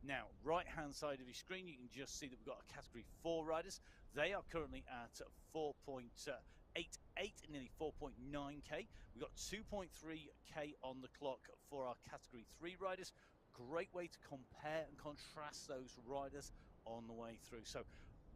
Now, right-hand side of your screen, you can just see that we've got our Category 4 riders. They are currently at 4.88, nearly 4.9k. We've got 2.3k on the clock for our Category 3 riders. Great way to compare and contrast those riders on the way through. So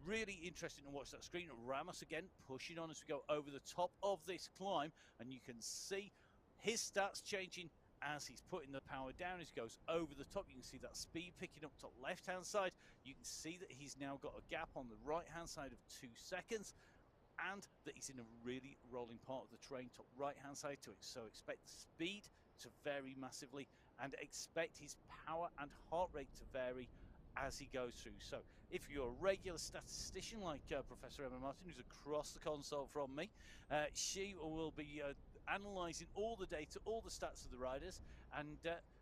really interesting to watch that screen. Ramos again pushing on as we go over the top of this climb, and you can see his stats changing as he's putting the power down as he goes over the top. You can see that speed picking up top left hand side. You can see that he's now got a gap on the right hand side of 2 seconds, and that he's in a really rolling part of the terrain, top right hand side to it. So expect the speed to vary massively, and expect his power and heart rate to vary as he goes through. So if you're a regular statistician like Professor Emma Martin, who's across the console from me, she will be analysing all the data, all the stats of the riders, and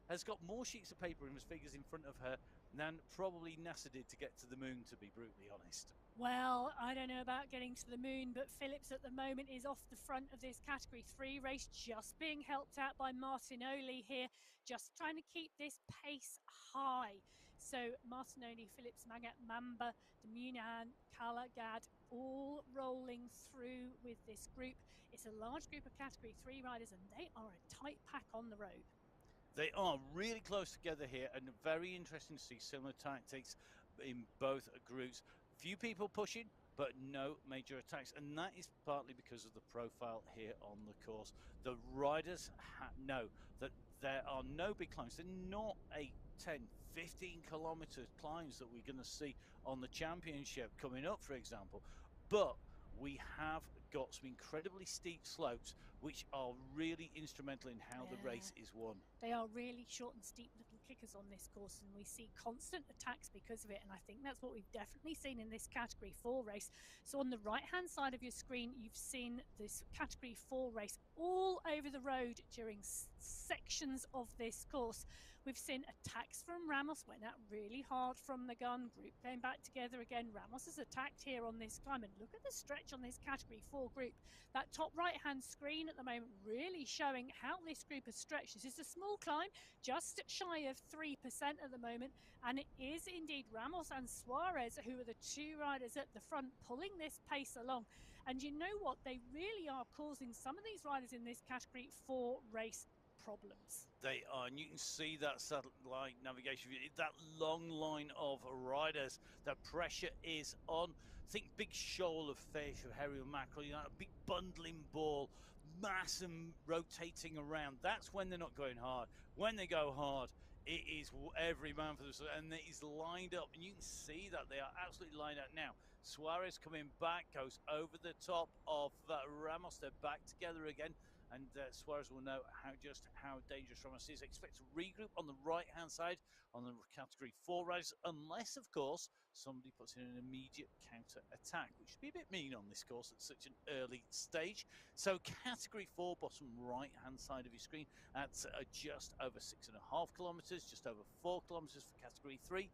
has got more sheets of paper and his figures in front of her than probably NASA did to get to the moon, to be brutally honest. Well, I don't know about getting to the moon, but Phillips at the moment is off the front of this Category 3 race, just being helped out by Martinoli here, just trying to keep this pace high. So Martinoli, Phillips, Magat, Mamba, Demunihan, Kalagad, all rolling through with this group. It's a large group of Category 3 riders, and they are a tight pack on the road. They are really close together here, and very interesting to see similar tactics in both groups. Few people pushing, but no major attacks, and that is partly because of the profile here on the course. The riders know that there are no big climbs. They're not 8, 10, 15 kilometer climbs that we're going to see on the championship coming up, for example, but we have got some incredibly steep slopes which are really instrumental in how the race is won. They are really short and steep little kickers on this course, and we see constant attacks because of it, and I think that's what we've definitely seen in this Category 4 race. So on the right hand side of your screen, you've seen this Category 4 race all over the road during sections of this course. We've seen attacks from Ramos, went out really hard from the gun, group came back together again. Ramos has attacked here on this climb, and look at the stretch on this Category 4 group. That top right hand screen at the moment really showing how this group has stretched. This is a small climb, just shy of 3% at the moment, and it is indeed Ramos and Suarez who are the two riders at the front pulling this pace along. And you know what, they really are causing some of these riders in this Category 4 race problems. They are, and you can see that satellite navigation, that long line of riders. The pressure is on. Think big shoal of fish, of herring or mackerel, you know, a big bundling ball, mass and rotating around. That's when they're not going hard. When they go hard, it is every man for themselves, and it is lined up, and you can see that they are absolutely lined up now. Suarez coming back, goes over the top of Ramos. They're back together again, and Suarez will know how dangerous Ramos is. Expect to regroup on the right-hand side on the Category 4 riders, unless, of course, somebody puts in an immediate counter-attack, which would be a bit mean on this course at such an early stage. So Category 4, bottom right-hand side of your screen, at just over 6.5 kilometres, just over 4 kilometres for Category 3.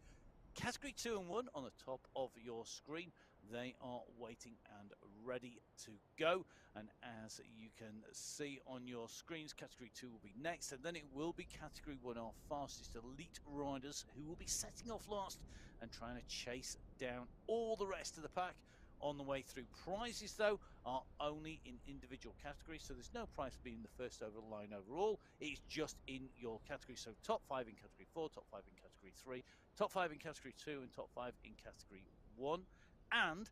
Category 2 and 1 on the top of your screen. They are waiting and ready to go. And as you can see on your screens, Category 2 will be next, and then it will be Category 1, our fastest elite riders, who will be setting off last and trying to chase down all the rest of the pack on the way through. Prizes, though, are only in individual categories, so there's no prize for being the first over the line overall. It's just in your category. So top 5 in Category 4, top 5 in Category 3, top 5 in Category 2, and top 5 in Category 1. And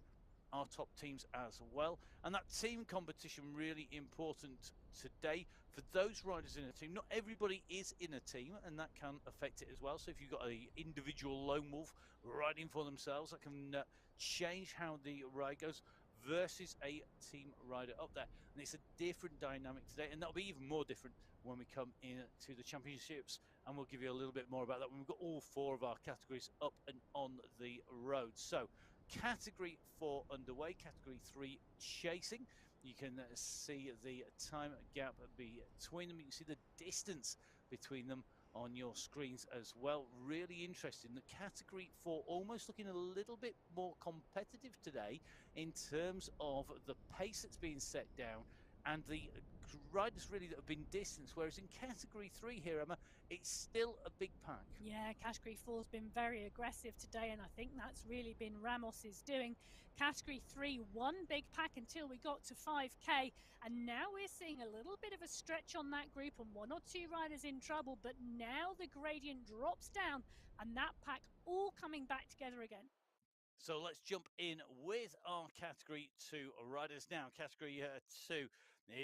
our top teams as well. And that team competition really important today for those riders in a team. Not everybody is in a team, and that can affect it as well. So if you've got an individual lone wolf riding for themselves, that can change how the ride goes versus a team rider up there. And it's a different dynamic today, and that'll be even more different when we come into the championships, and we'll give you a little bit more about that when we've got all 4 of our categories up and on the road. So Category 4 underway, Category 3 chasing. You can see the time gap between them. You can see the distance between them on your screens as well. Really interesting. The Category 4 almost looking a little bit more competitive today in terms of the pace that's being set down and the riders really that have been distanced, whereas in Category 3 here, Emma, it's still a big pack. Yeah, Category 4's been very aggressive today, and I think that's really been Ramos's doing. Category 3, one big pack until we got to 5K, and now we're seeing a little bit of a stretch on that group and one or two riders in trouble, but now the gradient drops down and that pack all coming back together again. So let's jump in with our Category 2 riders now. Category 2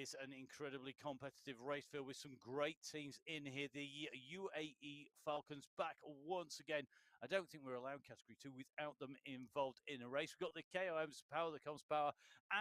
is an incredibly competitive race field with some great teams in here. The UAE Falcons back once again. I don't think we're allowed Category 2 without them involved in a race. We've got the KOM's Power, the Comms Power,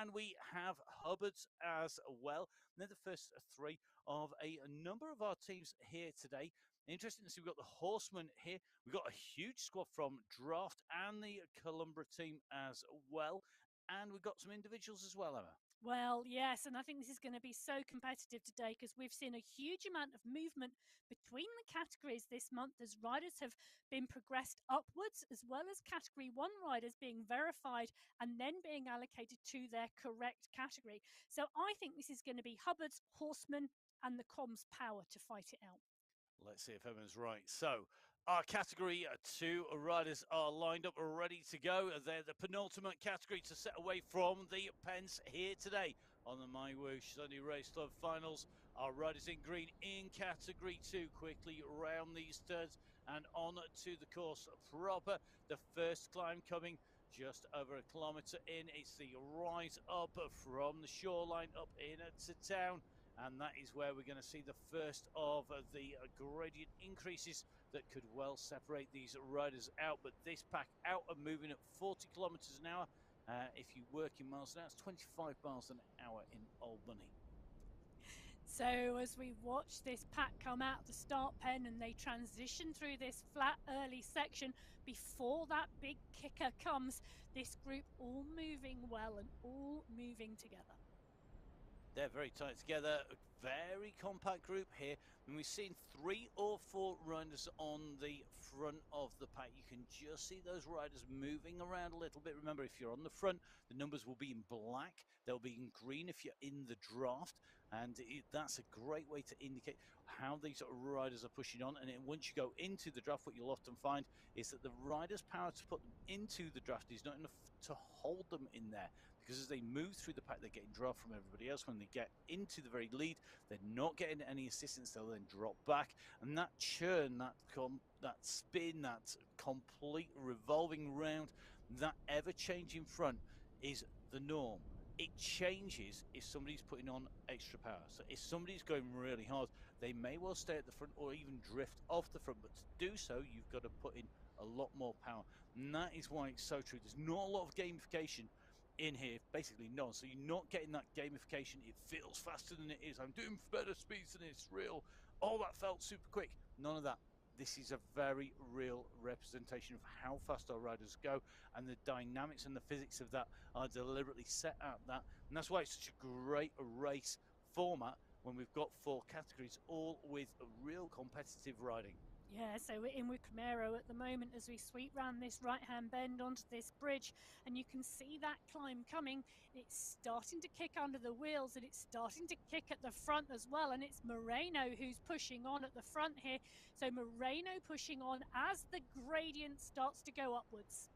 and we have Hubbards as well. And they're the first three of a number of our teams here today. Interesting to see we've got the Horsemen here. We've got a huge squad from Draft and the Columbra team as well. And we've got some individuals as well, Emma. Well, yes, and I think this is going to be so competitive today because we've seen a huge amount of movement between the categories this month as riders have been progressed upwards, as well as Category 1 riders being verified and then being allocated to their correct category. So I think this is going to be Hubbards, Horsemen, and the Comms Power to fight it out. Let's see if Emma's right. So our Category 2 riders are lined up, ready to go. They're the penultimate category to set away from the pens here today on the MyWhoosh Sunday Race Club Finals. Our riders in green in Category 2 quickly round these turns and on to the course proper. The first climb coming just over a kilometre in. It's the rise up from the shoreline up into town. And that is where we're going to see the first of the gradient increases that could well separate these riders out. But this pack out and moving at 40 kilometres an hour. If you work in miles an hour, it's 25 miles an hour in Albany. So as we watch this pack come out of the start pen and they transition through this flat early section before that big kicker comes, this group all moving well and all moving together. They're very tight together, a very compact group here. And we've seen 3 or 4 riders on the front of the pack. You can just see those riders moving around a little bit. Remember, if you're on the front, the numbers will be in black. They'll be in green if you're in the draft. And that's a great way to indicate how these riders are pushing on. And then once you go into the draft, what you'll often find is that the rider's power to put them into the draft is not enough to hold them in there. Because as they move through the pack, they're getting draft from everybody else. When they get into the very lead, they're not getting any assistance. They'll then drop back. And that churn, that spin, that complete revolving round, that ever-changing front is the norm. It changes if somebody's putting on extra power. So if somebody's going really hard, they may well stay at the front or even drift off the front. But to do so, you've got to put in a lot more power. And that is why it's so true. There's not a lot of gamification in here, basically none. So you're not getting that gamification. It feels faster than it is. I'm doing better speeds than it's real. Oh, that felt super quick. None of that. This is a very real representation of how fast our riders go, and the dynamics and the physics of that are deliberately set at that. And that's why it's such a great race format when we've got 4 categories, all with a real competitive riding. Yeah, so we're in with Camaro at the moment as we sweep round this right-hand bend onto this bridge, and you can see that climb coming. It's starting to kick under the wheels, and it's starting to kick at the front as well, and it's Moreno who's pushing on at the front here. So Moreno pushing on as the gradient starts to go upwards.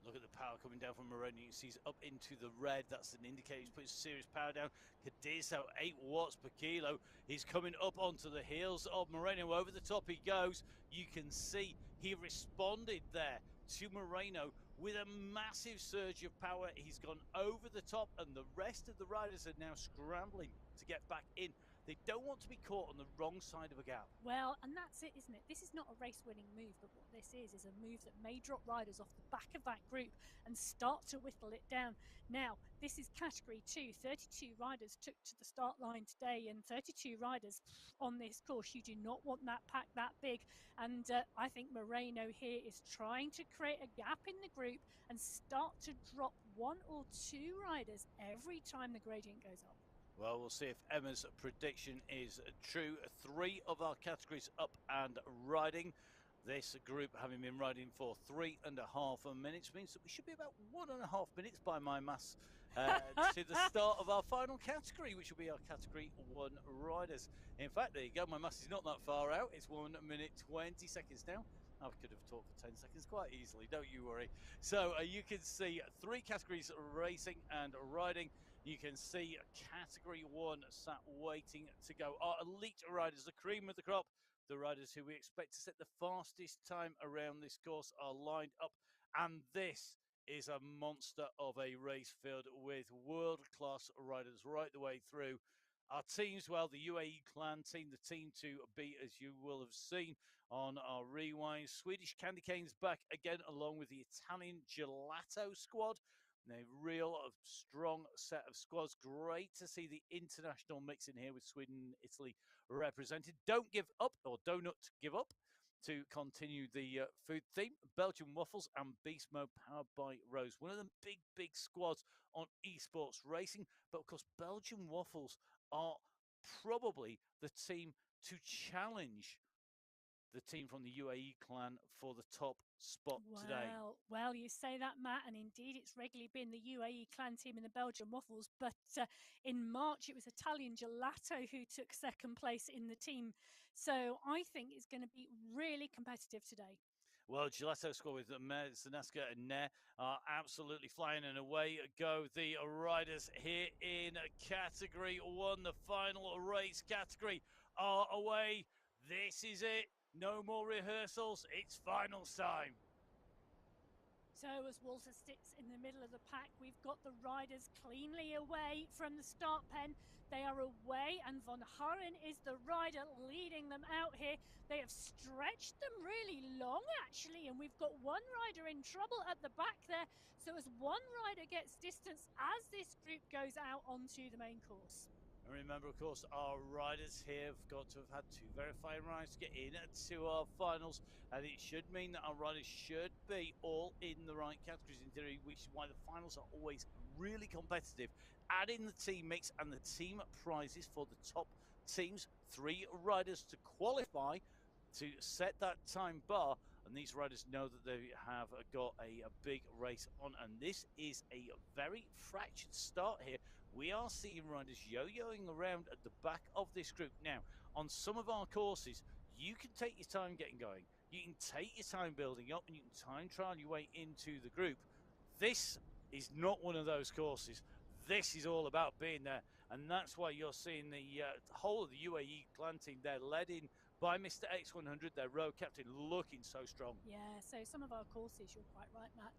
Look at the power coming down from Moreno. You can see he's up into the red. That's an indicator he's putting serious power down. Cadizzo, 8 watts per kilo. He's coming up onto the heels of Moreno. Over the top he goes. You can see he responded there to Moreno with a massive surge of power. He's gone over the top, and the rest of the riders are now scrambling to get back in. They don't want to be caught on the wrong side of a gap. Well, and that's it, isn't it? This is not a race-winning move, but what this is a move that may drop riders off the back of that group and start to whittle it down. Now, this is Category 2. 32 riders took to the start line today, and 32 riders on this course. You do not want that pack that big. And I think Moreno here is trying to create a gap in the group and start to drop 1 or 2 riders every time the gradient goes up. Well, we'll see if Emma's prediction is true. 3 of our categories up and riding. This group, having been riding for 3.5 minutes, means that we should be about 1.5 minutes by my maths to the start of our final category, which will be our Category 1 riders. In fact, there you go, my maths is not that far out. It's 1 minute 20 seconds now. I could have talked for 10 seconds quite easily, don't you worry. So you can see 3 categories, racing and riding. You can see Category 1 sat waiting to go. Our elite riders, the cream of the crop, the riders who we expect to set the fastest time around this course are lined up. And this is a monster of a race field with world-class riders right the way through. Our teams, well, the UAE clan team, the team to beat, as you will have seen on our rewind. Swedish Candy Canes back again, along with the Italian Gelato squad. A real strong set of squads. Great to see the international mix in here with Sweden and Italy represented. Don't give up, or donut give up, to continue the food theme. Belgian Waffles and Beast Mode powered by Rose. One of the big squads on esports racing. But of course, Belgian Waffles are probably the team to challenge the team from the UAE clan for the top spot today. Well, you say that, Matt, and indeed it's regularly been the UAE clan team and the Belgian Waffles, but in March it was Italian Gelato who took second place in the team. So I think it's going to be really competitive today. Well, Gelato squad with Zanaska and Nair are absolutely flying, and away go the riders here in Category 1. The final race category are away. This is it. No more rehearsals. It's finals time. So as Walter sits in the middle of the pack, we've got the riders cleanly away from the start pen. They are away, and Von Haaren is the rider leading them out here. They have stretched them really long, actually, and we've got one rider in trouble at the back there. So as one rider gets distance as this group goes out onto the main course. And remember, of course, our riders here have got to have had 2 verifying rides to get into our finals, and it should mean that our riders should be all in the right categories in theory, which is why the finals are always really competitive. Add in the team mix and the team prizes for the top teams. 3 riders to qualify to set that time bar, and these riders know that they have got a big race on, and this is a very fractured start here. We are seeing riders yo-yoing around at the back of this group. Now, on some of our courses, you can take your time getting going. You can take your time building up, and you can time trial your way into the group. This is not one of those courses. This is all about being there, and that's why you're seeing the whole of the UAE clan team there, led in by Mr. X100, their road captain, looking so strong. Yeah, so some of our courses, you're quite right, Matt,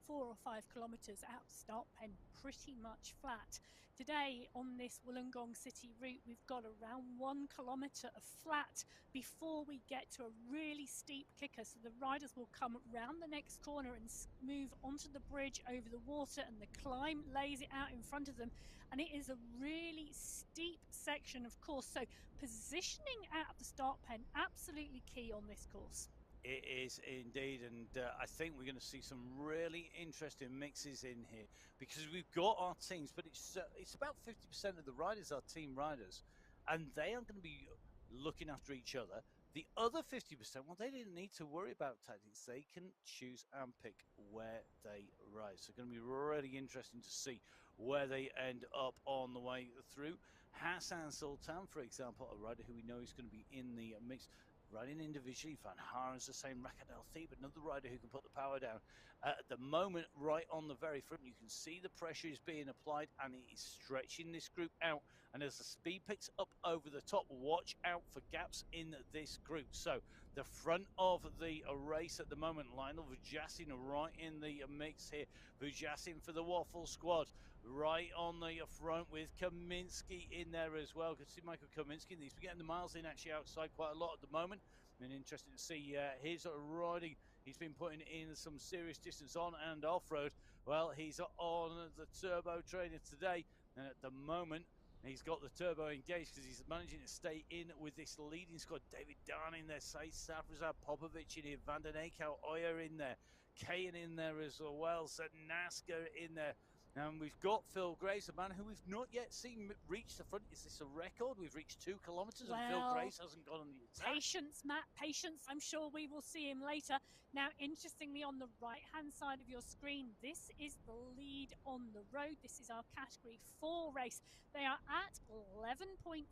4 or 5 kilometres out start pen, pretty much flat. Today on this Wollongong city route, we've got around 1 kilometre of flat before we get to a really steep kicker. So the riders will come round the next corner and move onto the bridge over the water, and the climb lays it out in front of them. And it is a really steep section, of course. So positioning at the start pen, absolutely key on this course. It is indeed, and I think we're going to see some really interesting mixes in here, because we've got our teams, but it's about 50% of the riders are team riders, and they are going to be looking after each other. The other 50%, well, they didn't need to worry about tactics. They can choose and pick where they ride. So it's going to be really interesting to see where they end up on the way through. Hassan Sultan, for example, a rider who we know is going to be in the mix, riding individually. Van Haaren's the same. Rakadel Thieb, another rider who can put the power down. At the moment, right on the very front, you can see the pressure is being applied, and it is stretching this group out. And as the speed picks up over the top, watch out for gaps in this group. So the front of the race at the moment, Lionel Vujasin right in the mix here. Vujasin for the Waffle squad, right on the front with Kaminsky in there as well. You can see Michael Kaminsky, he's been getting the miles in actually outside quite a lot at the moment. And interesting to see his riding. He's been putting in some serious distance on and off-road. Well, he's on the turbo trainer today, and at the moment he's got the turbo engaged because he's managing to stay in with this leading squad. David Darn in there, Said Safrazad, Popovic in here, Van den Eyck, Oyer in there, Kayan in there as well, Sednaska in there. And we've got Phil Grace, a man who we've not yet seen reach the front. Is this a record? We've reached 2 kilometres and Phil Grace hasn't gone on the attack. Patience, Matt, patience. I'm sure we will see him later. Now, interestingly, on the right-hand side of your screen, this is the lead on the road. This is our Category 4 race. They are at 11.4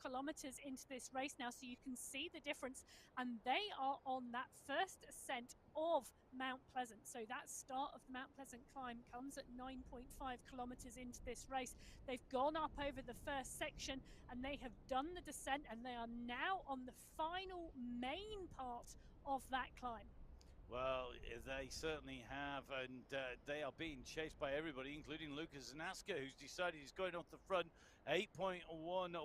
kilometres into this race now, so you can see the difference. And they are on that first ascent of Mount Pleasant. So that start of the Mount Pleasant climb comes at 9.5 kilometres into this race. They've gone up over the first section and they have done the descent, and they are now on the final main part of that climb. Well, they certainly have, and they are being chased by everybody, including Lucas Zanaska, who's decided he's going off the front. 8.1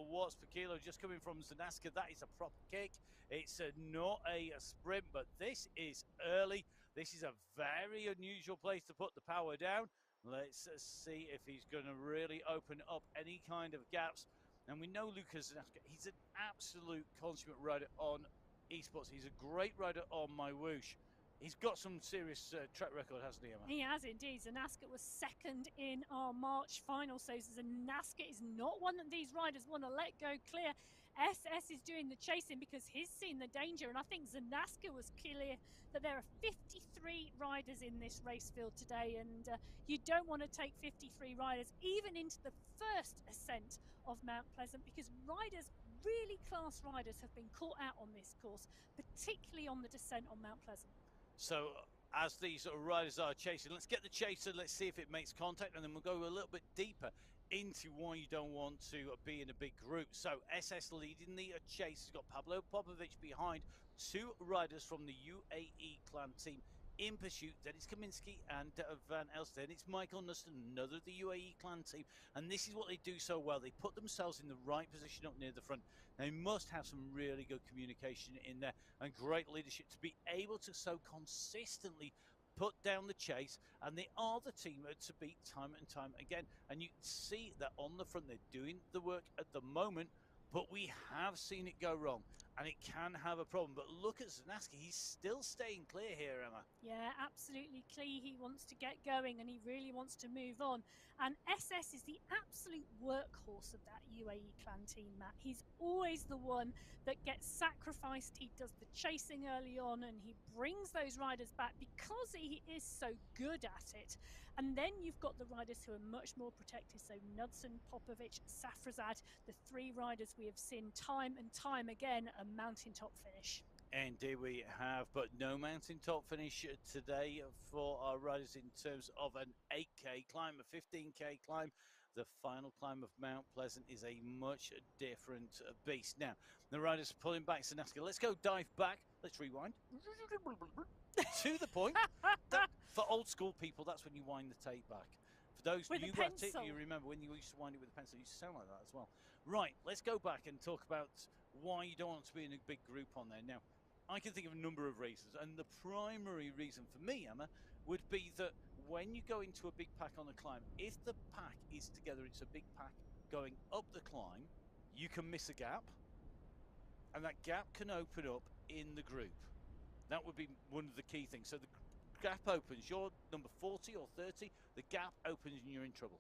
watts per kilo just coming from Zanaska. That is a proper kick. It's not a sprint, but this is early. This is a very unusual place to put the power down. Let's see if he's going to really open up any kind of gaps. And we know Lucas Zanaska, he's an absolute consummate rider on esports. He's a great rider on MyWhoosh. He's got some serious track record, hasn't he, Emma? He has indeed. Zanaska was second in our March final, so Zanaska is not one that these riders want to let go clear. SS is doing the chasing because he's seen the danger, and I think Zanaska was clear that there are 53 riders in this race field today, and you don't want to take 53 riders even into the first ascent of Mount Pleasant, because really class riders, have been caught out on this course, particularly on the descent on Mount Pleasant. So as these riders are chasing, let's get the chaser, let's see if it makes contact, and then we'll go a little bit deeper into why you don't want to be in a big group. So SS leading the chase. He's got Pablo Popovic behind, 2 riders from the UAE clan team in pursuit. Dennis Kaminski and Van Elsten. It's Michael Nuston, another of the UAE clan team, and this is what they do so well. They put themselves in the right position up near the front. They must have some really good communication in there and great leadership to be able to so consistently put down the chase, and they are the team to beat time and time again. And you see that on the front, they're doing the work at the moment, but we have seen it go wrong, and it can have a problem. But look at Zanaska, he's still staying clear here, Emma. Yeah, absolutely. Klee, he wants to get going and he really wants to move on. And SS is the absolute workhorse of that UAE clan team, Matt. He's always the one that gets sacrificed. He does the chasing early on and he brings those riders back because he is so good at it. And then you've got the riders who are much more protected. So Knudsen, Popovic, Safrazad, the 3 riders we have seen time and time again, a mountaintop finish. Indeed we have, but no mountaintop finish today for our riders in terms of an 8K climb, a 15K climb. The final climb of Mount Pleasant is a much different beast. Now, the riders are pulling back Zanaska. Let's go dive back. Let's rewind. To the point. For old school people, that's when you wind the tape back. For those with new at it, you remember when you used to wind it with a pencil, it used to sound like that as well. Right, let's go back and talk about why you don't want to be in a big group on there. Now, I can think of a number of reasons, and the primary reason for me, Emma, would be that when you go into a big pack on a climb, if the pack is together, it's a big pack going up the climb, you can miss a gap, and that gap can open up in the group. That would be one of the key things. So the gap opens, you're number 40 or 30, the gap opens and you're in trouble.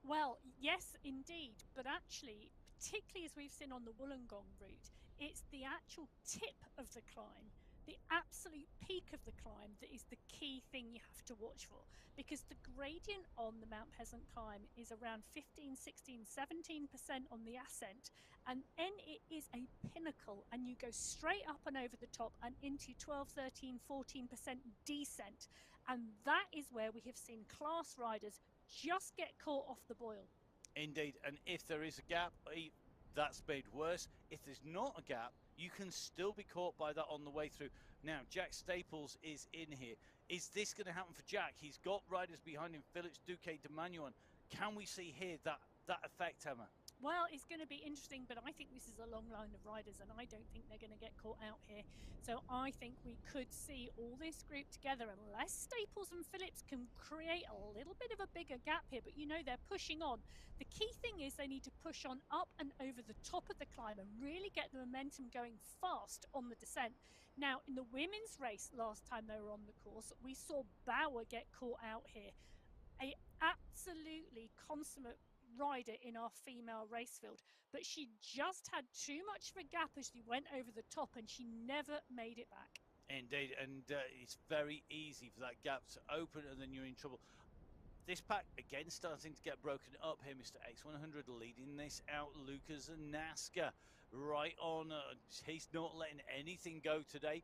Well, yes, indeed. But actually, particularly as we've seen on the Wollongong route, it's the actual tip of the climb, the absolute peak of the climb, that is the key thing you have to watch for. Because the gradient on the Mount Pleasant climb is around 15, 16, 17% on the ascent. And then it is a pinnacle, and you go straight up and over the top and into 12, 13, 14% descent. And that is where we have seen class riders just get caught off the boil. Indeed, and if there is a gap, that's made worse. If there's not a gap, you can still be caught by that on the way through. Now, Jack Staples is in here. Is this going to happen for Jack? He's got riders behind him, Phillips, Duque, de Manuan. Can we see here that effect, Emma? Well, it's going to be interesting, but I think this is a long line of riders, and I don't think they're going to get caught out here. So I think we could see all this group together, unless Staples and Phillips can create a little bit of a bigger gap here. But, you know, they're pushing on. The key thing is they need to push on up and over the top of the climb and really get the momentum going fast on the descent. Now, in the women's race last time they were on the course, we saw Bauer get caught out here. a absolutely consummate rider in our female race field, but she just had too much of a gap as she went over the top, and she never made it back. Indeed, and it's very easy for that gap to open, and then you're in trouble. This pack, again, starting to get broken up here. Mr. X100 leading this out. Lucas and Naska right on. He's not letting anything go today.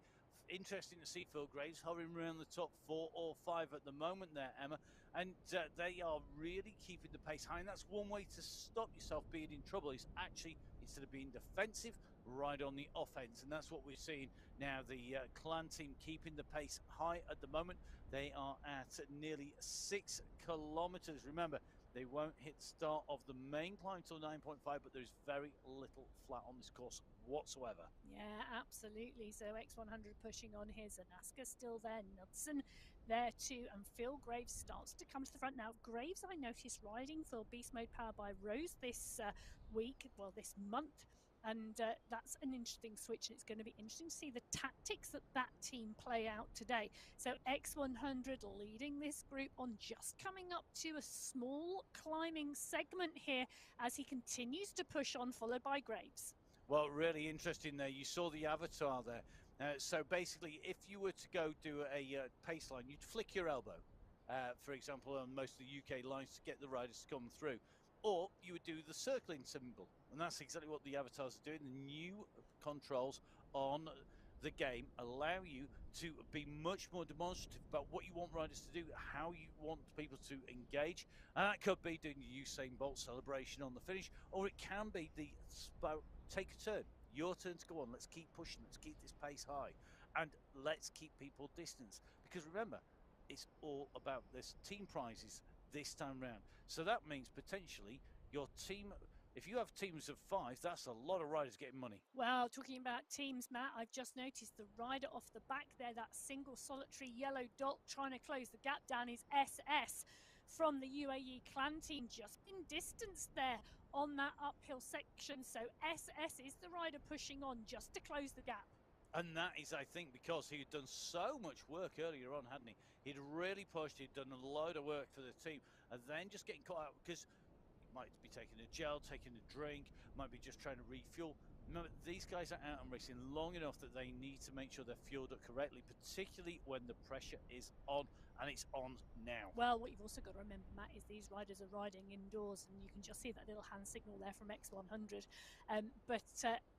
Interesting to see Phil Graves hovering around the top 4 or 5 at the moment there, Emma. And they are really keeping the pace high. And that's one way to stop yourself being in trouble, is actually, instead of being defensive, right on the offense. And that's what we're seeing now. The clan team keeping the pace high at the moment. They are at nearly 6 kilometers. Remember, they won't hit the start of the main climb until 9.5, but there's very little flat on this course whatsoever. Yeah, absolutely. So X100 pushing on here. Zanaska still there. Knudsen there too. And Phil Graves starts to come to the front. Now, Graves, I noticed riding for Beast Mode Powered by Rose this month. And that's an interesting switch, and it's going to be interesting to see the tactics that team play out today. So X100 leading this group on, just coming up to a small climbing segment here as he continues to push on, followed by Graves. Well, really interesting there. You saw the avatar there. So basically, if you were to go do a pace line, you'd flick your elbow, for example, on most of the UK lines to get the riders to come through. Or you would do the circling symbol. And that's exactly what the avatars are doing. The new controls on the game allow you to be much more demonstrative about what you want riders to do, how you want people to engage. And that could be doing the Usain Bolt celebration on the finish, or it can be the take a turn. Your turn to go on. Let's keep pushing. Let's keep this pace high. And let's keep people distance. Because remember, it's all about this team prizes this time round. So that means potentially your team, if you have teams of 5, that's a lot of riders getting money. Well, talking about teams, Matt, I've just noticed the rider off the back there, that single solitary yellow dot trying to close the gap down, is SS from the UAE clan team, just in distance there on that uphill section. So SS is the rider pushing on just to close the gap. And that is, I think, because he had done so much work earlier on, hadn't he? He'd really pushed, he'd done a load of work for the team, and then just getting caught out, because he might be taking a gel, taking a drink, might be just trying to refuel. Remember, these guys are out and racing long enough that they need to make sure they're fueled up correctly, particularly when the pressure is on, and it's on now. Well, what you've also got to remember, Matt, is these riders are riding indoors, and you can just see that little hand signal there from X100. But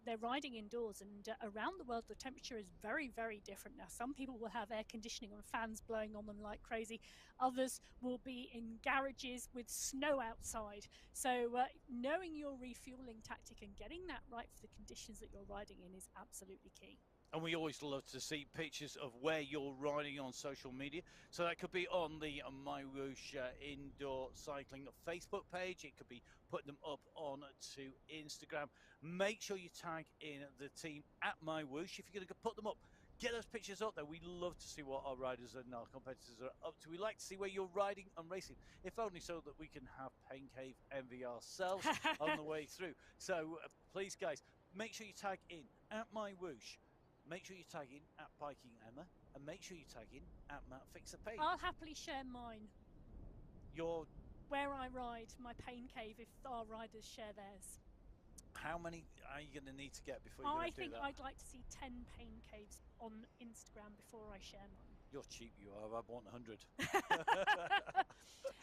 they're riding indoors, and around the world the temperature is very, very different. Now, some people will have air conditioning and fans blowing on them like crazy. Others will be in garages with snow outside. So knowing your refueling tactic and getting that right for the conditions that you're riding in is absolutely key. And we always love to see pictures of where you're riding on social media. So that could be on the MyWhoosh Indoor Cycling Facebook page. It could be putting them up on to Instagram. Make sure you tag in the team at MyWhoosh. If you're going to put them up, get those pictures up there. We love to see what our riders and our competitors are up to. We like to see where you're riding and racing, if only so that we can have Pain Cave envy ourselves on the way through. So please, guys, make sure you tag in at MyWhoosh. Make sure you tag in at Biking Emma, and make sure you tag in at Matt Fixer Pain. I'll happily share mine. Where I ride, my Pain Cave, if our riders share theirs. How many are you going to need to get before you're going to do that? I think I'd like to see 10 Pain Caves on Instagram before I share mine. You're cheap, you are. I want 100.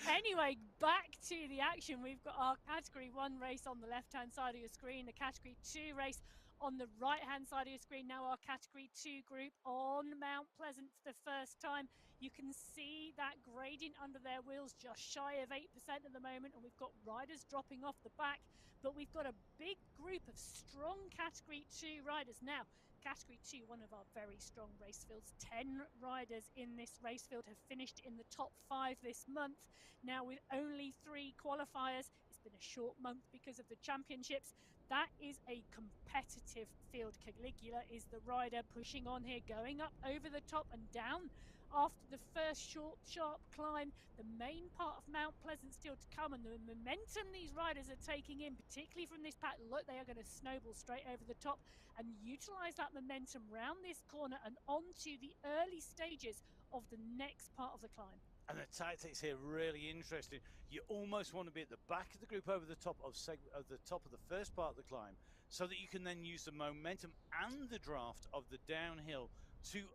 Anyway, back to the action. We've got our Category 1 race on the left-hand side of your screen, the Category 2 race on the right-hand side of your screen. Now our Category 2 group on Mount Pleasant for the first time. You can see that gradient under their wheels, just shy of 8% at the moment, and we've got riders dropping off the back, but we've got a big group of strong Category 2 riders. Now, Category 2, one of our very strong race fields. 10 riders in this race field have finished in the top 5 this month. Now, with only 3 qualifiers, it's been a short month because of the championships. That is a competitive field. Caligula is the rider pushing on here, going up over the top and down after the first short, sharp climb. The main part of Mount Pleasant still to come, and the momentum these riders are taking in, particularly from this pack, look, they are going to snowball straight over the top and utilize that momentum round this corner and onto the early stages of the next part of the climb. And the tactics here really interesting. You almost want to be at the back of the group over the top of the first part of the climb, so that you can then use the momentum and the draft of the downhill to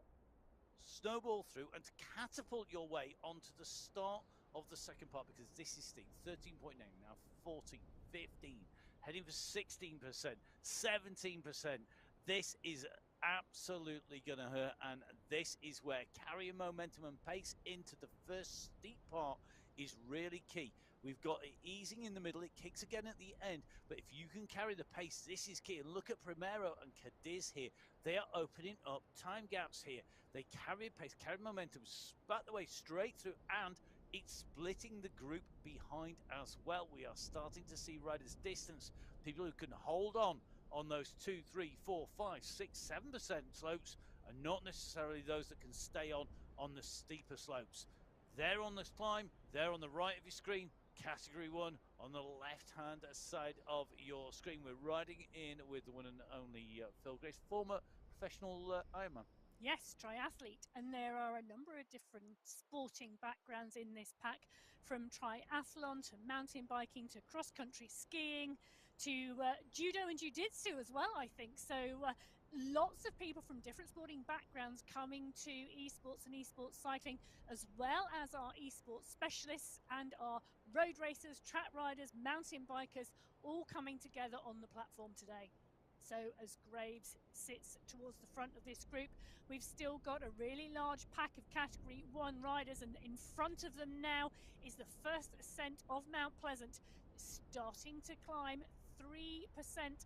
snowball through and to catapult your way onto the start of the second part, because this is steep. 13.9, now 14, 15, heading for 16%, 17%. This is absolutely going to hurt, and this is where carrying momentum and pace into the first steep part is really key. We've got it easing in the middle, it kicks again at the end, but if you can carry the pace, this is key. And look at Primero and Cadiz here. They are opening up time gaps here. They carry pace, carry momentum, spat the way straight through, and it's splitting the group behind as well. We are starting to see riders distance, people who can hold on those 2, 3, 4, 5, 6, 7% slopes, and not necessarily those that can stay on the steeper slopes. They're on this climb, they're on the right of your screen, category 1 on the left-hand side of your screen. We're riding in with the one and only Phil Grace, former professional Ironman. Yes, triathlete, and there are a number of different sporting backgrounds in this pack, from triathlon to mountain biking to cross-country skiing to judo and jiu-jitsu as well, I think. So lots of people from different sporting backgrounds coming to esports and esports cycling, as well as our esports specialists and our road racers, track riders, mountain bikers, all coming together on the platform today. So as Graves sits towards the front of this group, we've still got a really large pack of category 1 riders, and in front of them now is the first ascent of Mount Pleasant, starting to climb 3%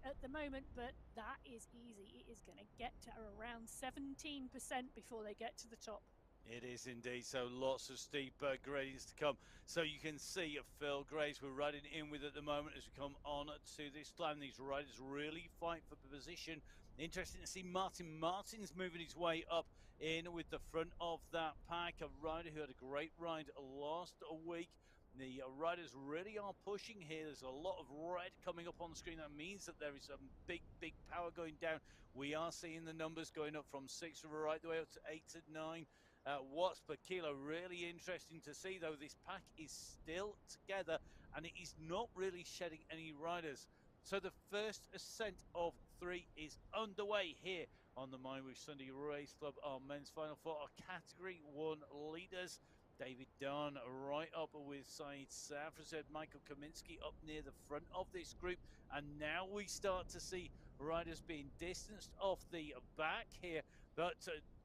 at the moment, but that is easy. It is going to get to around 17% before they get to the top. It is indeed. So lots of steep gradients to come. So you can see Phil Graves we're riding in with at the moment as we come on to this climb. These riders really fight for position. Interesting to see Martin's moving his way up in with the front of that pack. A rider who had a great ride last week. The riders really are pushing here. There's a lot of red coming up on the screen. That means that there is a big power going down. We are seeing the numbers going up from 6 right the way up to 8 to 9 watts per kilo. Really interesting to see, though. This pack is still together and it is not really shedding any riders. So the first ascent of 3 is underway here on the MyWhoosh Sunday Race Club, our men's final for our category 1 leaders. David Dunn right up with Saeed Safrazed, Michael Kaminsky up near the front of this group, and now we start to see riders being distanced off the back here, but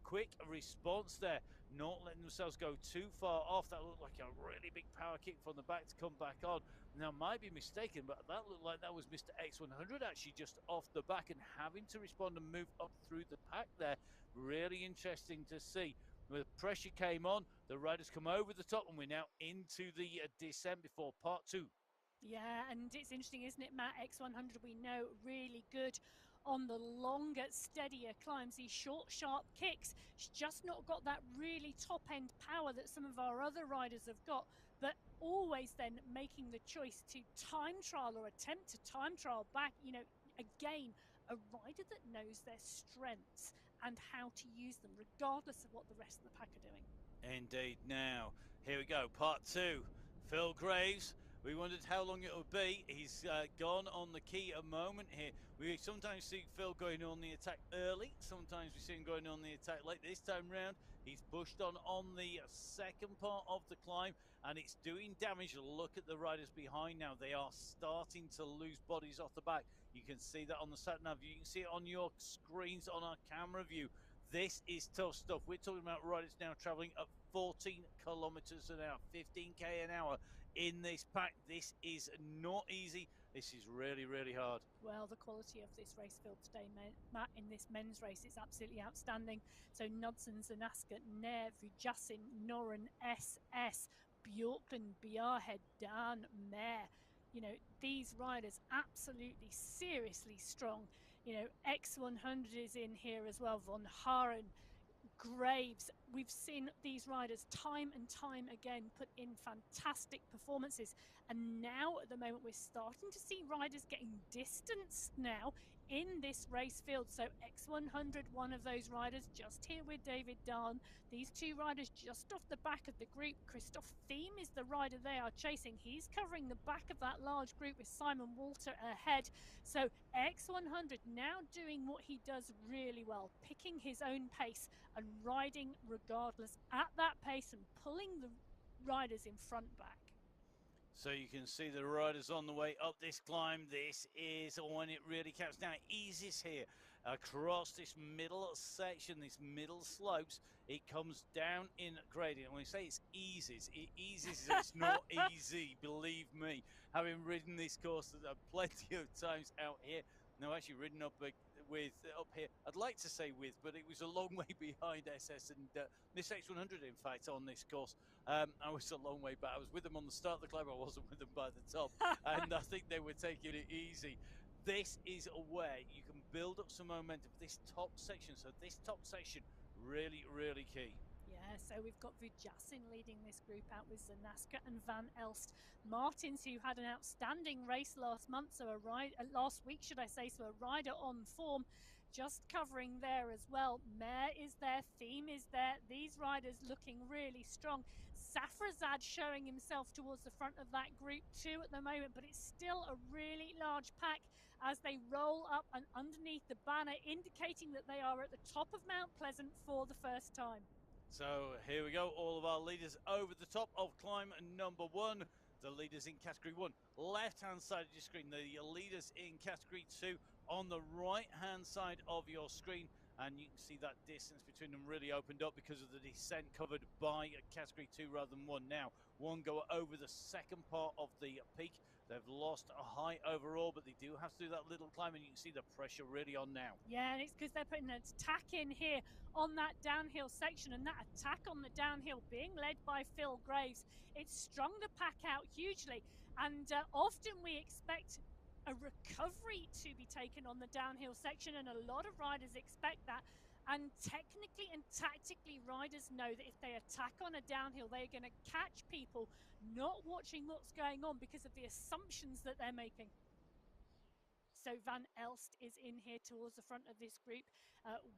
quick response there, not letting themselves go too far off. That looked like a really big power kick from the back to come back on. Now, might be mistaken, but that looked like that was Mr. X100 actually just off the back and having to respond and move up through the pack there. Really interesting to see. The pressure came on, the riders come over the top, and we're now into the descent before part 2. Yeah, and it's interesting, isn't it, Matt? X100, we know, really good on the longer, steadier climbs, these short, sharp kicks. She's just not got that really top-end power that some of our other riders have got, but always then making the choice to time trial or attempt to time trial back. You know, again, a rider that knows their strengths and how to use them, regardless of what the rest of the pack are doing. Indeed. Now, here we go, part 2. Phil Graves. We wondered how long it would be. He's gone on the key a moment here. We sometimes see Phil going on the attack early. Sometimes we see him going on the attack late. This time round, he's pushed on the second part of the climb, and it's doing damage. Look at the riders behind now. They are starting to lose bodies off the back. You can see that on the sat-nav view. You can see it on your screens on our camera view. This is tough stuff. We're talking about riders now traveling at 14 kilometers an hour, 15k an hour in this pack. This is not easy. This is really, really hard. Well, the quality of this race field today, Matt, in this men's race is absolutely outstanding. So Knudsen, Zanaska, Nev, Vujasin, Noren, SS, Bjorklund, Bjarhead, Dan, Mare. You know, these riders absolutely seriously strong. You know, X100 is in here as well, Von Haren, Graves. We've seen these riders time and time again put in fantastic performances, and now at the moment we're starting to see riders getting distanced now in this race field. So X100, one of those riders, just here with David Dahn. These two riders just off the back of the group. Christoph Thiem is the rider they are chasing. He's covering the back of that large group with Simon Walter ahead. So X100 now doing what he does really well, picking his own pace and riding regardless at that pace and pulling the riders in front back. So you can see the riders on the way up this climb. This is when it really counts down. It eases here across this middle section, this middle slopes. It comes down in gradient. When we say it eases, it's not easy, believe me. Having ridden this course plenty of times out here. No, actually ridden up up here. I'd like to say with, but it was a long way behind SS and Miss X100, in fact, on this course. I was a long way back. I was with them on the start of the climb. I wasn't with them by the top. And I think they were taking it easy. This is where you can build up some momentum. This top section. So this top section, really, really key. Yeah, so we've got Vujasin leading this group out with Zanaska and Van Elst. Martins, who had an outstanding race last month, so last week, should I say, so a rider on form, just covering there as well. Mare is there, Thiem is there. These riders looking really strong. Safrazad showing himself towards the front of that group too at the moment, but it's still a really large pack as they roll up and underneath the banner, indicating that they are at the top of Mount Pleasant for the first time. So here we go, all of our leaders over the top of climb number 1. The leaders in category 1, left-hand side of your screen. The leaders in category 2 on the right-hand side of your screen. And you can see that distance between them really opened up because of the descent covered by category 2 rather than 1 now. One go over the second part of the peak. They've lost a height overall, but they do have to do that little climb, and you can see the pressure really on now. Yeah, and it's because they're putting an attack in here on that downhill section, and that attack on the downhill being led by Phil Graves. It's strung the pack out hugely, and often we expect a recovery to be taken on the downhill section, and a lot of riders expect that. And technically and tactically, riders know that if they attack on a downhill, they're going to catch people not watching what's going on because of the assumptions that they're making. So Van Elst is in here towards the front of this group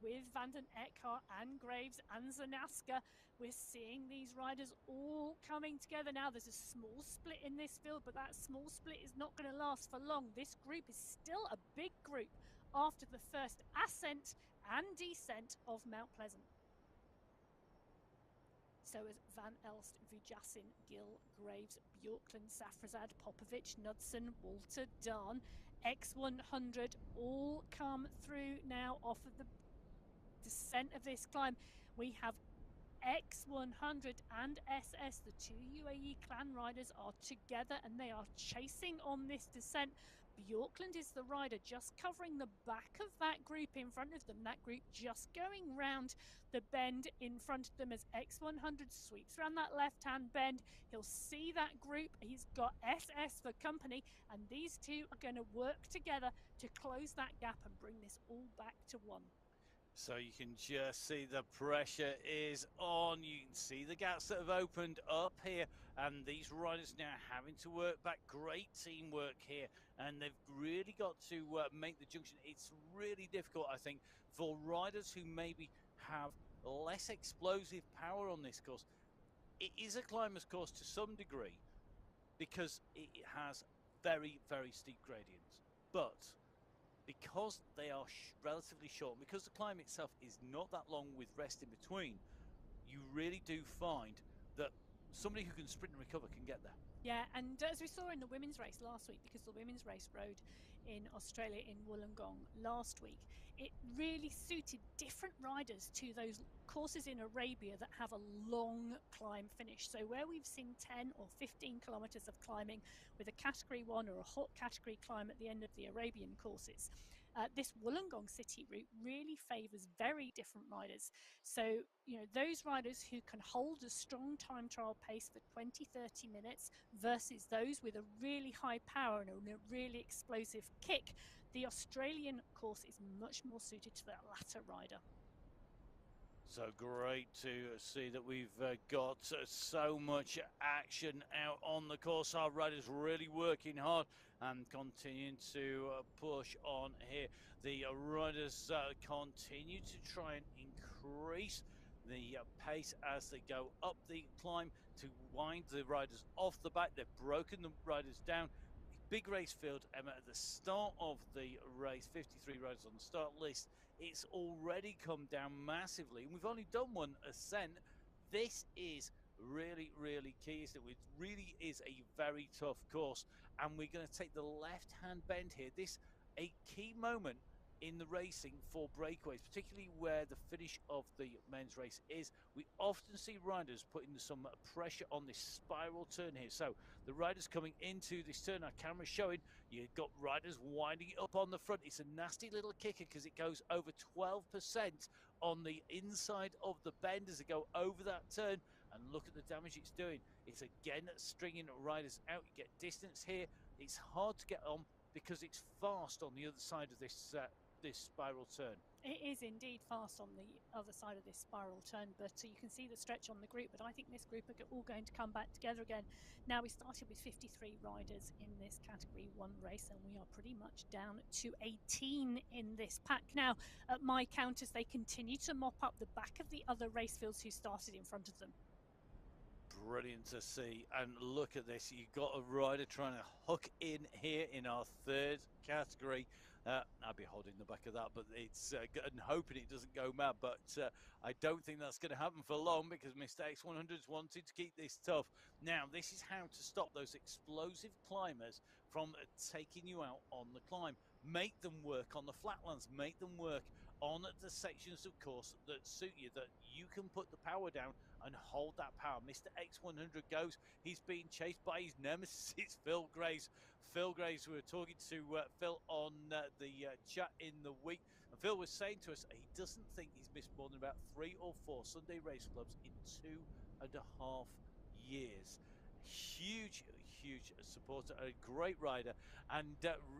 with Van den Eckhart and Graves and Zanaska. We're seeing these riders all coming together now. There's a small split in this field, but that small split is not going to last for long. This group is still a big group after the first ascent and descent of Mount Pleasant. So as Van Elst, Vujasin, Gill, Graves, Bjorklund, Safrazad, Popovic, Knudsen, Walter, Dahn, X100 all come through now off of the descent of this climb. We have X100 and SS, the two UAE clan riders, are together and they are chasing on this descent. Bjorklund is the rider just covering the back of that group in front of them. That group just going round the bend in front of them as X100 sweeps around that left-hand bend. He'll see that group. He's got SS for company, and these two are going to work together to close that gap and bring this all back to 1. So you can just see the pressure is on. You can see the gaps that have opened up here, and these riders now having to work back. Great teamwork here, and they've really got to make the junction. It's really difficult, I think, for riders who maybe have less explosive power on this course. It is a climber's course to some degree because it has very, very steep gradients, but because they are relatively short, because the climb itself is not that long with rest in between, you really do find that somebody who can sprint and recover can get there. Yeah, and as we saw in the women's race last week, because the women's race rode in Australia in Wollongong last week, it really suited different riders to those courses in Arabia that have a long climb finish. So where we've seen 10 or 15 kilometers of climbing with a category 1 or a hot category climb at the end of the Arabian courses, this Wollongong city route really favours very different riders. So, you know, those riders who can hold a strong time trial pace for 20-30 minutes versus those with a really high power and a really explosive kick, the Australian course is much more suited to that latter rider. So great to see that we've got so much action out on the course. Our riders really working hard and continuing to push on here. The riders continue to try and increase the pace as they go up the climb to wind the riders off the back. They've broken the riders down. Big race field, Emma, at the start of the race, 53 riders on the start list. It's already come down massively, and we've only done one ascent. This is really, really key, isn't it? It really is a very tough course, and we're going to take the left-hand bend here. This a key moment in the racing for breakaways, particularly where the finish of the men's race is. We often see riders putting some pressure on this spiral turn here. So the riders coming into this turn, our camera's showing, you've got riders winding it up on the front. It's a nasty little kicker because it goes over 12% on the inside of the bend as they go over that turn. And look at the damage it's doing. It's again stringing riders out. You get distance here. It's hard to get on because it's fast on the other side of this this spiral turn. It is indeed fast on the other side of this spiral turn, but you can see the stretch on the group. But I think this group are all going to come back together again. Now, we started with 53 riders in this Category 1 race, and we are pretty much down to 18 in this pack. Now, at my counters, they continue to mop up the back of the other race fields who started in front of them. Brilliant to see. And look at this. You've got a rider trying to hook in here in our third category. I'll be holding the back of that, but it's and hoping it doesn't go mad. But I don't think that's going to happen for long because Mr. X100's wanted to keep this tough. Now, this is how to stop those explosive climbers from taking you out on the climb. Make them work on the flatlands. Make them work on the sections of course that suit you, that you can put the power down and hold that power. Mr. X100 goes. He's being chased by his nemesis. It's Phil Graves. Phil Graves, we were talking to Phil on the chat in the week, and Phil was saying to us he doesn't think he's missed more than about 3 or 4 Sunday race clubs in 2.5 years. Huge supporter, a great rider, and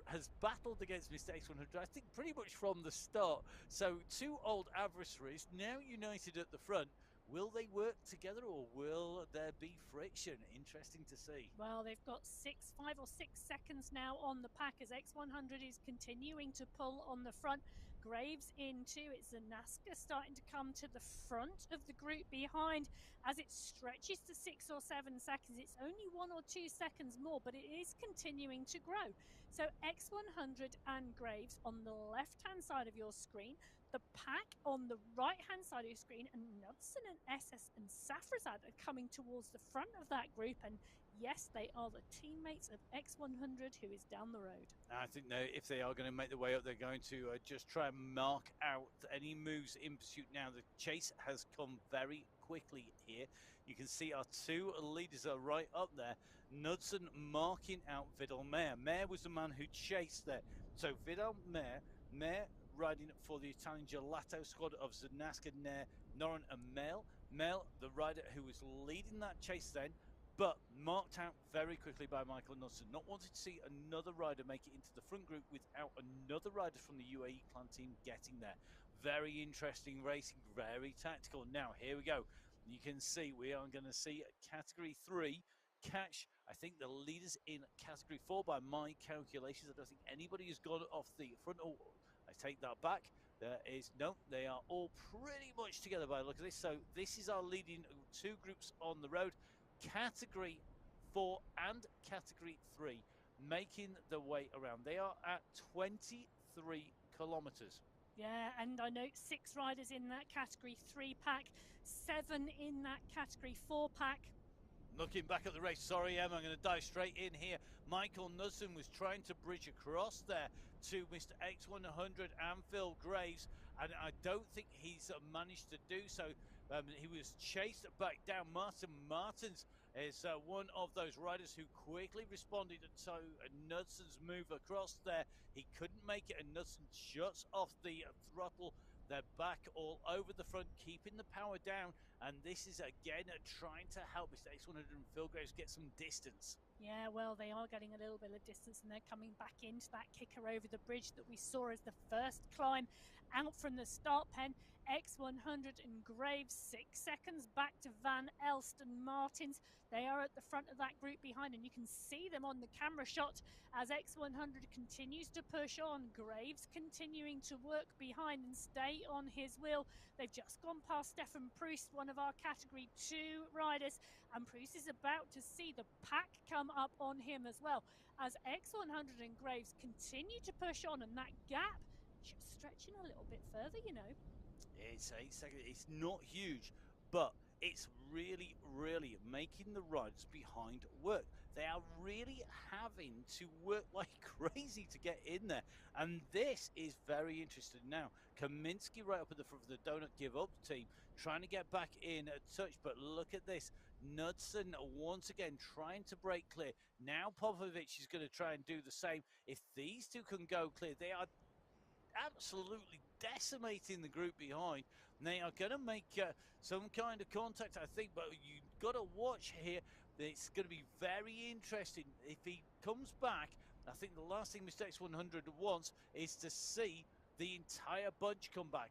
has battled against Mr. X100, I think, pretty much from the start. So 2 old adversaries now united at the front. Will they work together or will there be friction? Interesting to see. Well, they've got 5 or 6 seconds now on the pack as X100 is continuing to pull on the front. Graves in too. It's Zanaska starting to come to the front of the group behind as it stretches to 6 or 7 seconds. It's only 1 or 2 seconds more, but it is continuing to grow. So X100 and Graves on the left-hand side of your screen, the pack on the right-hand side of your screen, and Knudsen and SS and Safrazad are coming towards the front of that group. And yes, they are the teammates of X100 who is down the road. I think if they are going to make their way up, they're going to just try and mark out any moves in pursuit. Now, the chase has come very quickly here. You can see our 2 leaders are right up there. Knudsen marking out Vidal Mayer. Mayer was the man who chased there. So Vidal Mayer riding for the Italian Gelato squad of Zanaska, Nair, Noren and Mel, the rider who was leading that chase then, but marked out very quickly by Michael Knudsen. Not wanting to see another rider make it into the front group without another rider from the UAE clan team getting there. Very interesting racing, very tactical. Now, here we go. You can see we are going to see Category 3 catch, I think, the leaders in Category 4 by my calculations. I don't think anybody has gone off the front. Oh, I take that back. There is no, they are all pretty much together by the look of this. So this is our leading 2 groups on the road. Category 4 and Category 3 making the way around. They are at 23 kilometers. Yeah, and I note 6 riders in that Category 3 pack, 7 in that Category 4 pack. Looking back at the race, sorry, Em, I'm going to dive straight in here. Michael Knudsen was trying to bridge across there to Mr. X100 and Phil Graves, and I don't think he's managed to do so. He was chased back down. Martin Martins is one of those riders who quickly responded to Knudsen's move across there. He couldn't make it, and Knudsen shuts off the throttle. They're back all over the front, keeping the power down, And this is again trying to help Mr. X100 and Phil Graves get some distance. Yeah, well, they are getting a little bit of distance and they're coming back into that Kickr over the bridge that we saw as the first climb out from the start pen. X100 and Graves 6 seconds back to Van Elst and Martins. They are at the front of that group behind, and you can see them on the camera shot as X100 continues to push on. Graves continuing to work behind and stay on his wheel. They've just gone past Stefan Proust, one of our Category 2 riders, and Proust is about to see the pack come up on him as well as X100 and Graves continue to push on, and that gap just stretching a little bit further, you know. It's 8 seconds. It's not huge, but it's really, really making the riders behind work. They are really having to work like crazy to get in there. And this is very interesting now. Kaminsky right up at the front of the Donut Give Up team, trying to get back in a touch. But look at this. Knudsen once again trying to break clear. Now Popovic is going to try and do the same. If these two can go clear, they are absolutely decimating the group behind. They are going to make some kind of contact, I think, but you've got to watch here. It's going to be very interesting. If he comes back, I think the last thing Mr. X100 wants is to see the entire bunch come back.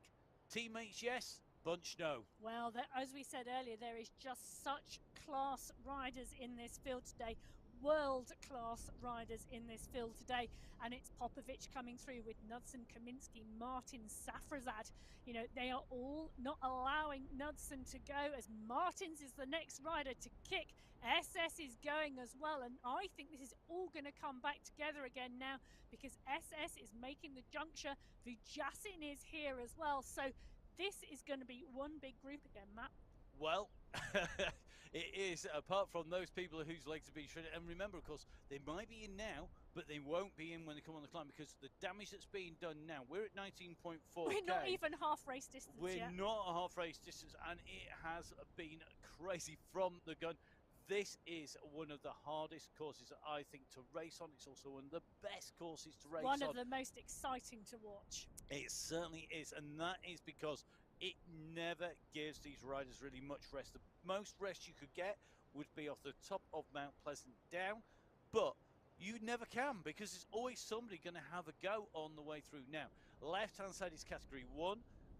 Teammates, yes. Bunch, no. Well, as we said earlier, there is just such class riders in this field today. World-class riders in this field today, and it's Popovic coming through with Knudsen, Kaminsky, Martin, Safrazad. You know, they are all not allowing Knudsen to go, as Martins is the next rider to kick. SS is going as well, and I think this is all going to come back together again now because SS is making the juncture. Vujasin is here as well, so this is going to be one big group again, Matt. Well, it is, apart from those people whose legs have been shredded. And remember, of course, they might be in now, but they won't be in when they come on the climb because the damage that's being done now, we're at 19.4. We're not even half race distance We're yet. not a half race distance, and it has been crazy from the gun. This is one of the hardest courses, I think, to race on. It's also one of the best courses to race on. One of the most exciting to watch. It certainly is, and that is because it never gives these riders really much rest. The most rest you could get would be off the top of Mount Pleasant down, but you never can because there's always somebody going to have a go on the way through. Now, left-hand side is Category 1.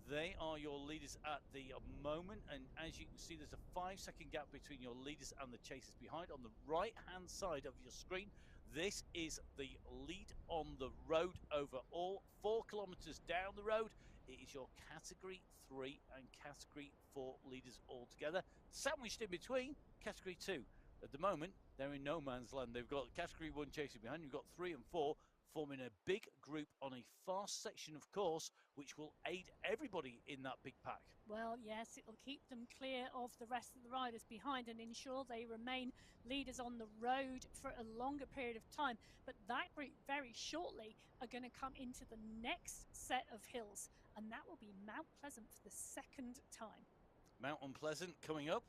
They are your leaders at the moment, and as you can see, there's a 5-second gap between your leaders and the chasers behind. On the right-hand side of your screen, this is the lead on the road overall. 4 kilometers down the road, it is your Category 3 and Category 4 leaders all together. Sandwiched in between, Category 2. At the moment, they're in no man's land. They've got Category 1 chasing behind. You've got 3 and 4 forming a big group on a fast section of course, which will aid everybody in that big pack. Well, yes, it'll keep them clear of the rest of the riders behind and ensure they remain leaders on the road for a longer period of time. But that group very shortly are going to come into the next set of hills, and that will be Mount Pleasant for the second time. Mount Pleasant coming up.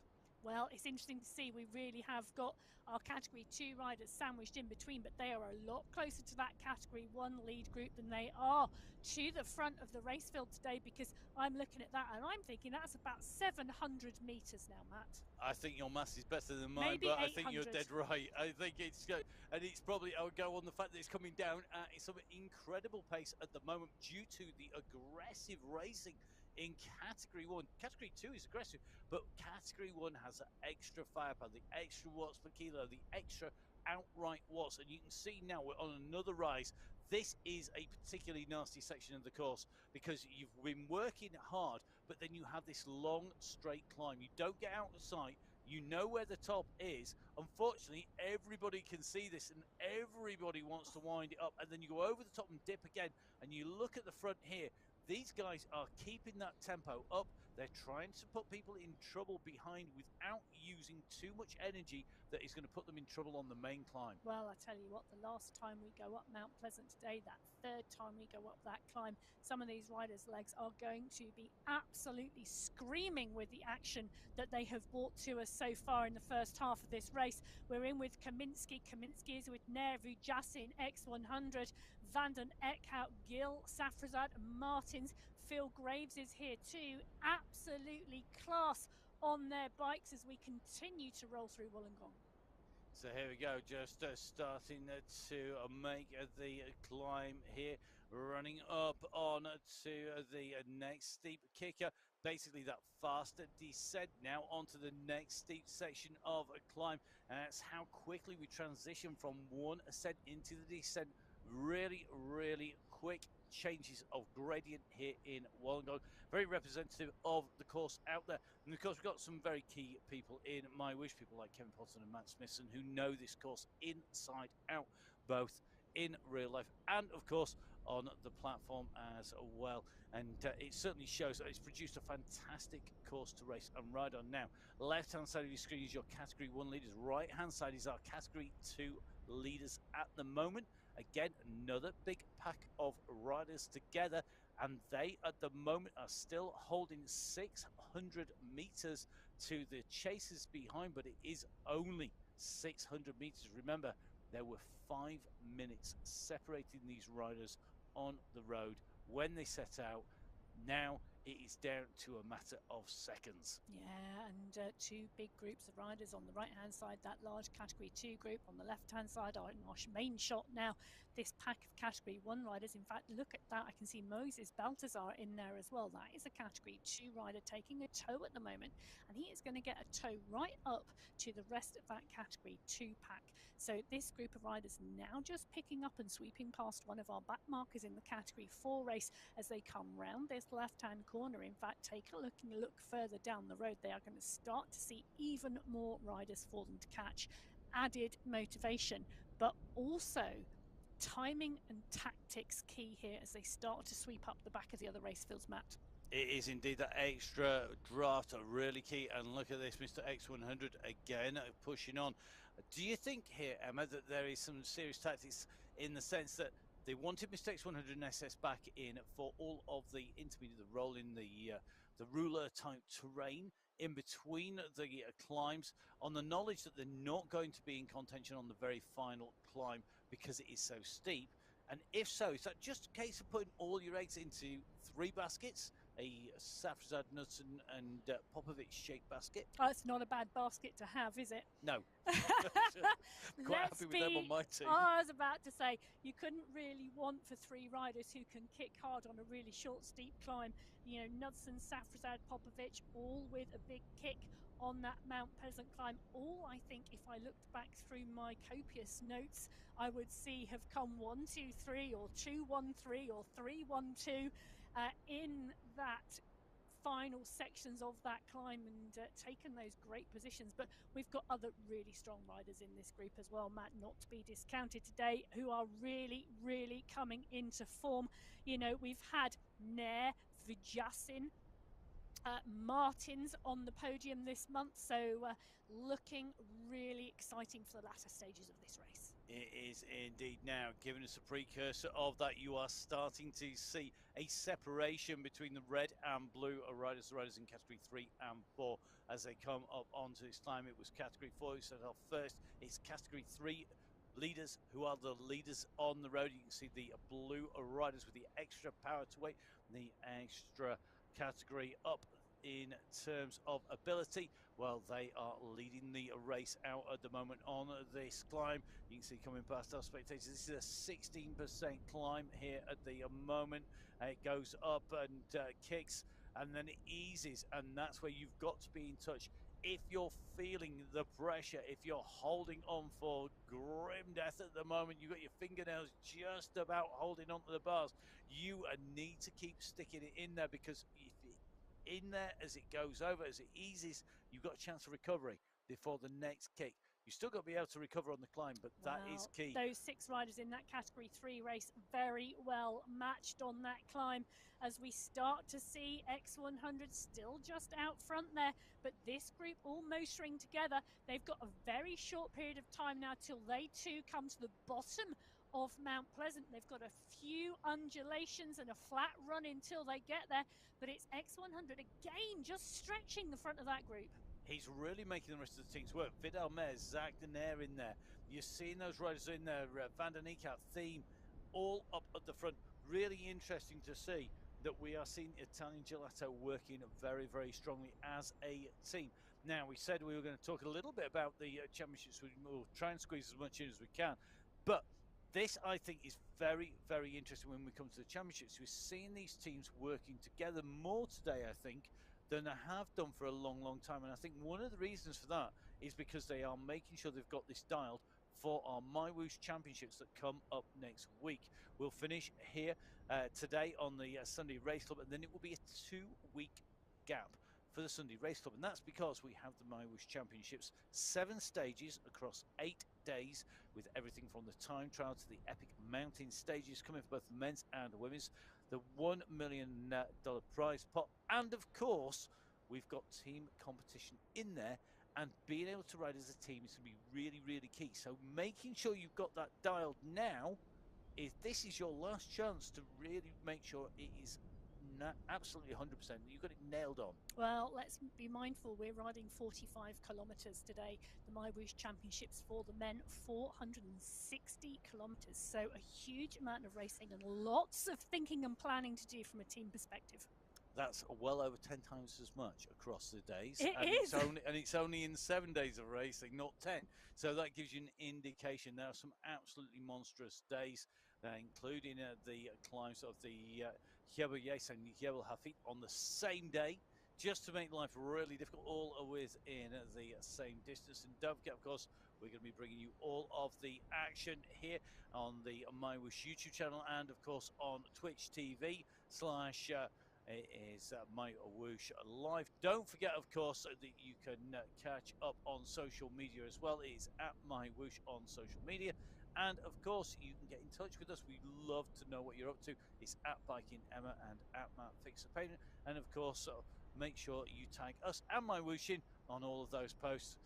Well, it's interesting to see. We really have got our Category 2 riders sandwiched in between, but they are a lot closer to that Category 1 lead group than they are to the front of the race field today, because I'm looking at that and I'm thinking that's about 700 metres now, Matt. I think your maths is better than mine, maybe but 800. I think you're dead right. I think it's good, and it's probably, I would go on the fact that it's coming down at some incredible pace at the moment due to the aggressive racing in Category 1. Category 2 is aggressive, but Category 1 has the extra firepower, the extra watts per kilo, the extra outright watts, and you can see now we're on another rise. This is a particularly nasty section of the course because you've been working hard, but then you have this long straight climb. You don't get out of sight. You know where the top is. Unfortunately, everybody can see this and everybody wants to wind it up, and then you go over the top and dip again, and you look at the front here. These guys are keeping that tempo up. They're trying to put people in trouble behind without using too much energy that is going to put them in trouble on the main climb. Well, I tell you what, the last time we go up Mount Pleasant today, that third time we go up that climb, some of these riders' legs are going to be absolutely screaming with the action that they have brought to us so far in the first half of this race. We're in with Kaminsky. Kaminsky is with Nervu, Jasin, X100, Vanden Eckhout, Gill, Safrazad, Martins. Phil Graves is here too. Absolutely class on their bikes as we continue to roll through Wollongong. So here we go, just starting to make the climb here, running up on to the next steep Kickr. Basically that faster descent now onto the next steep section of a climb, and that's how quickly we transition from one ascent into the descent. Really, really quick changes of gradient here in Wollongong. Very representative of the course out there. And of course, we've got some very key people in MyWhoosh, people like Kevin Potton and Matt Smithson, who know this course inside out, both in real life and, of course, on the platform as well. And it certainly shows that it's produced a fantastic course to race and ride on. Now, left-hand side of your screen is your Category 1 leaders. Right-hand side is our Category 2 leaders at the moment. Again, another big pack of riders together, and they at the moment are still holding 600 meters to the chasers behind, but it is only 600 meters. Remember, there were 5 minutes separating these riders on the road when they set out. Now it is down to a matter of seconds. Yeah, and two big groups of riders on the right-hand side, that large Category 2 group. On the left-hand side are in our main shot now, this pack of Category 1 riders. In fact, look at that. I can see Moses Baltazar in there as well. That is a Category 2 rider taking a tow at the moment, and he is going to get a tow right up to the rest of that Category 2 pack. So this group of riders now just picking up and sweeping past one of our back markers in the Category 4 race as they come round this left-hand corner. In fact, take a look further down the road. They are going to start to see even more riders for them to catch. Added motivation, but also timing and tactics key here as they start to sweep up the back of the other race fields, Matt. It is indeed that extra draft really key, and look at this, Mr. X100 again pushing on. Do you think here, Emma, that there is some serious tactics in the sense that they wanted Mr. X100 and SS back in for all of the intermediate, the roll in the ruler type terrain in between the climbs, on the knowledge that they're not going to be in contention on the very final climb because it is so steep? And if so, is that just a case of putting all your eggs into 3 baskets, a Safrazad, Knudsen and Popovic shaped basket? Oh, it's not a bad basket to have, is it? No. Quite happy with them on my team. I was about to say, you couldn't really want for 3 riders who can kick hard on a really short, steep climb. You know, Knudsen, Safrazad, Popovic, all with a big kick on that Mount Pleasant climb. All I think, if I looked back through my copious notes, I would see have come 1, 2, 3 or 2, 1, 3 or 3, 1, 2 in that final sections of that climb and taken those great positions. But we've got other really strong riders in this group as well, Matt, not to be discounted today, who are really, really coming into form. You know, we've had Nair, Vijasin, Martins on the podium this month, so looking really exciting for the latter stages of this race. It is indeed. Now, giving us a precursor of that, you are starting to see a separation between the red and blue riders, the riders in Category 3 and 4 as they come up onto this climb. It was Category 4 who set off first. It's Category 3 leaders who are the leaders on the road. You can see the blue riders with the extra power to weight, the extra category up in terms of ability. Well, they are leading the race out at the moment on this climb. You can see coming past our spectators, this is a 16% climb here at the moment. It goes up and kicks and then it eases, and that's where you've got to be in touch. If you're feeling the pressure, if you're holding on for grim death at the moment, you've got your fingernails just about holding onto the bars, you need to keep sticking it in there, because if it in there as it goes over, as it eases, you've got a chance of recovery before the next kick. You've still got to be able to recover on the climb, but that is key. Those 6 riders in that Category 3 race very well matched on that climb as we start to see X100 still just out front there, but this group all motoring together. They've got a very short period of time now till they too come to the bottom of Mount Pleasant. They've got a few undulations and a flat run until they get there, but it's X100 again just stretching the front of that group. He's really making the rest of the teams work. Vidal Mez, Zach Denaire in there. You're seeing those riders in there, Van der Niekerk, Theme, all up at the front. Really interesting to see that we are seeing Italian Gelato working very, very strongly as a team. Now, we said we were going to talk a little bit about the championships. We'll try and squeeze as much in as we can. But this, I think, is very, very interesting when we come to the championships. We're seeing these teams working together more today, I think, than they have done for a long, long time. And I think one of the reasons for that is because they are making sure they've got this dialed for our MyWhoosh championships that come up next week. We'll finish here today on the Sunday Race Club, and then it will be a 2-week gap for the Sunday Race Club, and that's because we have the MyWhoosh Championships, 7 stages across 8 days, with everything from the time trial to the epic mountain stages coming for both the men's and the women's, the $1 million prize pot, and of course we've got team competition in there, and being able to ride as a team is going to be really, really key. So making sure you've got that dialed now, is this is your last chance to really make sure it is absolutely 100%. You've got it nailed on. Well, let's be mindful. We're riding 45 kilometres today. The MyWhoosh Championships for the men, 460 kilometres. So a huge amount of racing and lots of thinking and planning to do from a team perspective. That's well over 10 times as much across the days. It is. It's only in 7 days of racing, not 10. So that gives you an indication. There are some absolutely monstrous days, including the climbs of the Headwind and Headwind on the same day, just to make life really difficult, all within the same distance. And don't forget, of course, we're going to be bringing you all of the action here on the MyWhoosh YouTube channel, and of course on Twitch TV/ it is MyWhoosh Live. Don't forget, of course, that you can catch up on social media as well. It is at MyWhoosh on social media. And, of course, you can get in touch with us. We love to know what you're up to. It's at Biking Emma and at Matt Fixer Payment. And, of course, make sure you tag us and MyWhoosh in on all of those posts.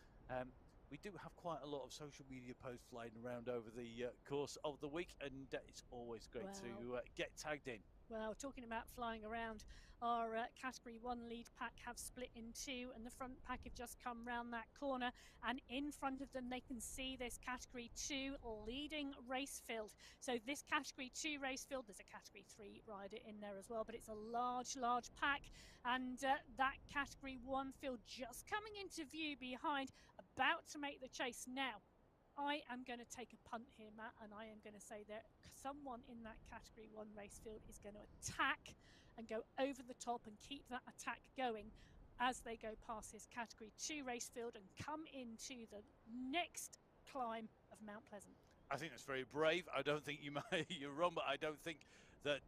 We do have quite a lot of social media posts flying around over the course of the week, and it's always great to get tagged in. Well, talking about flying around, our Category 1 lead pack have split in two, and the front pack have just come round that corner, and in front of them they can see this Category 2 leading race field. So this Category 2 race field, there's a Category 3 rider in there as well, but it's a large pack, and that Category 1 field just coming into view behind, about to make the chase now. I am going to take a punt here, Matt, and I am going to say that someone in that Category 1 race field is going to attack and go over the top and keep that attack going as they go past this Category 2 race field and come into the next climb of Mount Pleasant. I think that's very brave. I don't think you're wrong, but I don't think that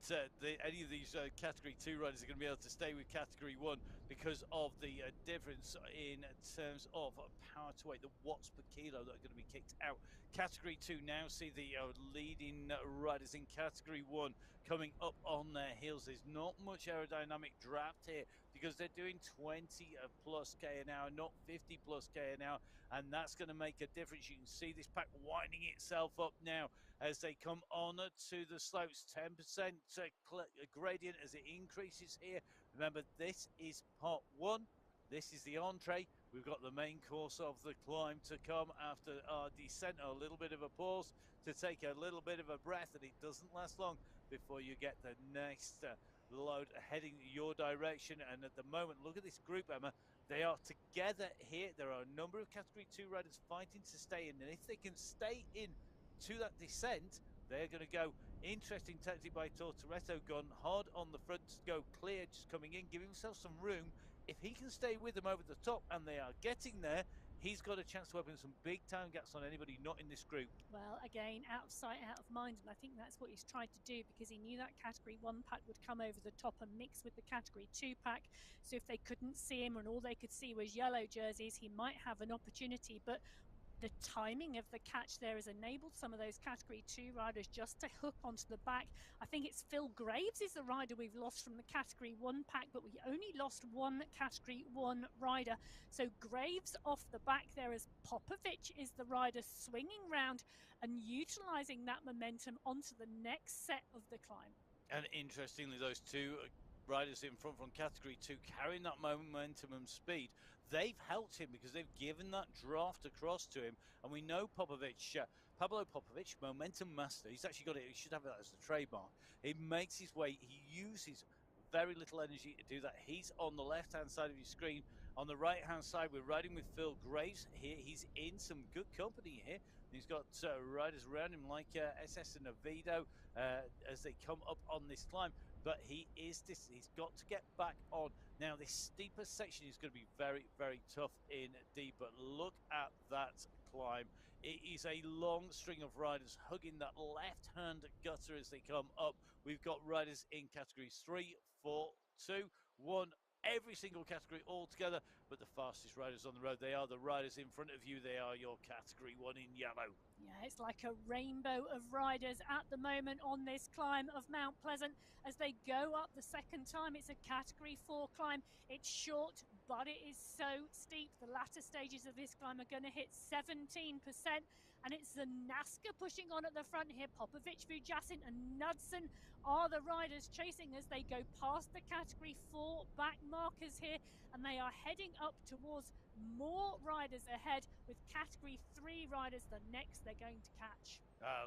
any of these Category 2 riders are going to be able to stay with Category 1 because of the difference in terms of power to weight, the watts per kilo that are going to be kicked out. Category 2 now see the leading riders in Category 1 coming up on their heels. There's not much aerodynamic draft here because they're doing 20 plus k an hour, not 50 plus k an hour, and that's going to make a difference. You can see this pack winding itself up now as they come on to the slopes. 10% gradient as it increases here. Remember, this is part 1. This is the entree. We've got the main course of the climb to come after our descent. A little bit of a pause to take a little bit of a breath, and it doesn't last long before you get the next load heading your direction. And at the moment, look at this group, Emma. They are together here. There are a number of Category 2 riders fighting to stay in, and if they can stay in to that descent, they're going to go. Interesting tactic by Tortoretto, gone hard on the front to go clear, just coming in, giving himself some room. If he can stay with them over the top, and they are getting there, he's got a chance to open some big time gaps on anybody not in this group. Well, again, out of sight, out of mind, and I think that's what he's tried to do because he knew that Category 1 pack would come over the top and mix with the Category 2 pack. So if they couldn't see him and all they could see was yellow jerseys, he might have an opportunity. But the timing of the catch there has enabled some of those Category 2 riders just to hook onto the back. I think it's Phil Graves is the rider we've lost from the Category 1 pack, but we only lost one Category 1 rider. So Graves off the back there as Popovic is the rider swinging round and utilising that momentum onto the next set of the climb. And interestingly, those two riders in front from Category 2 carrying that momentum and speed, they've helped him because they've given that draft across to him. And we know Popovic, Pablo Popovic, momentum master, he's actually got it, he should have that as a trademark. He makes his way, he uses very little energy to do that. He's on the left-hand side of your screen. On the right-hand side, we're riding with Phil Graves here. He's in some good company here. He's got riders around him like SS and Ovido as they come up on this climb. But he's got to get back on. Now, this steeper section is going to be very, very tough indeed. But look at that climb. It is a long string of riders hugging that left-hand gutter as they come up. We've got riders in categories 3, 4, 2, 1, every single category all together, but the fastest riders on the road, they are the riders in front of you. They are your category 1 in yellow. Yeah, it's like a rainbow of riders at the moment on this climb of Mount Pleasant as they go up the second time. It's a category 4 climb. It's short, but it is so steep. The latter stages of this climb are going to hit 17%, and it's the NASCAR pushing on at the front here. Popovic, Vujasin and Knudsen are the riders chasing as they go past the category 4 back markers here, and they are heading up towards more riders ahead, with category 3 riders the next they're going to catch.